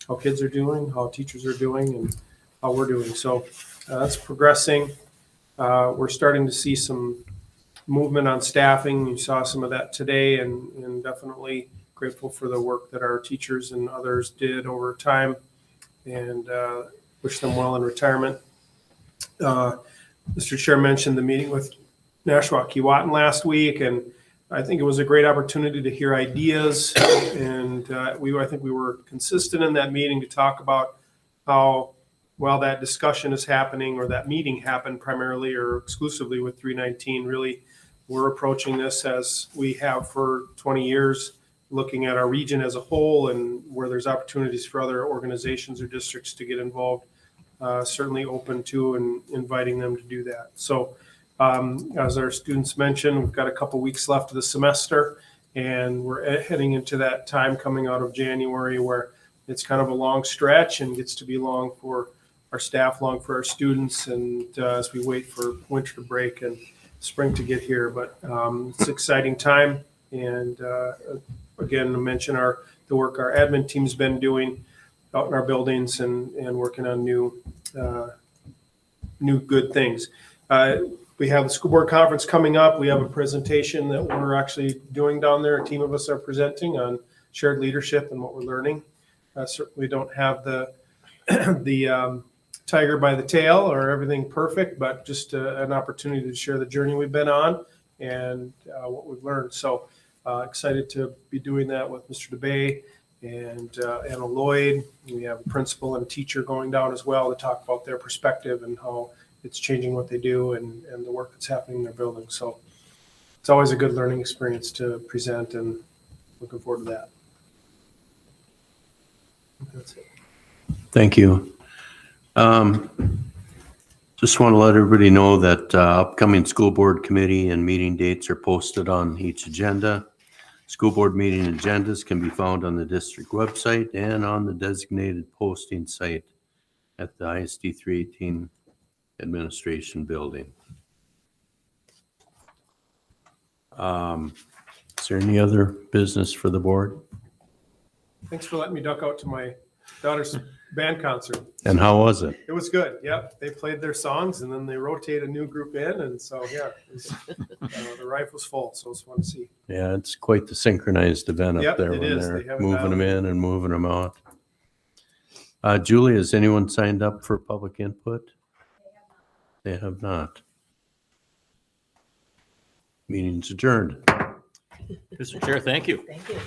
how kids are doing, how teachers are doing, and how we're doing. So that's progressing. We're starting to see some movement on staffing. You saw some of that today, and definitely grateful for the work that our teachers and others did over time, and wish them well in retirement. Mr. Chair mentioned the meeting with Nashwauk-Keewatin last week, and I think it was a great opportunity to hear ideas, and I think we were consistent in that meeting to talk about how while that discussion is happening, or that meeting happened primarily or exclusively with 319, really we're approaching this as we have for 20 years, looking at our region as a whole and where there's opportunities for other organizations or districts to get involved. Certainly open to and inviting them to do that. So as our students mentioned, we've got a couple weeks left of the semester, and we're heading into that time coming out of January where it's kind of a long stretch and gets to be long for our staff, long for our students, and as we wait for winter to break and spring to get here. But it's an exciting time. And again, to mention the work our admin team's been doing out in our buildings and working on new good things. We have the school board conference coming up. We have a presentation that we're actually doing down there. A team of us are presenting on shared leadership and what we're learning. Certainly don't have the tiger by the tail or everything perfect, but just an opportunity to share the journey we've been on and what we've learned. So excited to be doing that with Mr. DeBay and Anna Lloyd. We have a principal and a teacher going down as well to talk about their perspective and how it's changing what they do and the work that's happening in their building. So it's always a good learning experience to present, and looking forward to that. That's it. Thank you. Just want to let everybody know that upcoming school board committee and meeting dates are posted on each agenda. School board meeting agendas can be found on the district website and on the designated posting site at the ISD 318 administration building. Is there any other business for the board? Thanks for letting me duck out to my daughter's band concert. And how was it? It was good. Yep. They played their songs and then they rotate a new group in. And so, yeah, it was, the rifle was full. So it's fun to see. Yeah, it's quite the synchronized event up Yep, there it when is. they're They have it moving them dialed in and moving them out. Julie, has anyone signed up for public input? They have not. Meeting's adjourned. Mr. Chair, thank you. Thank you.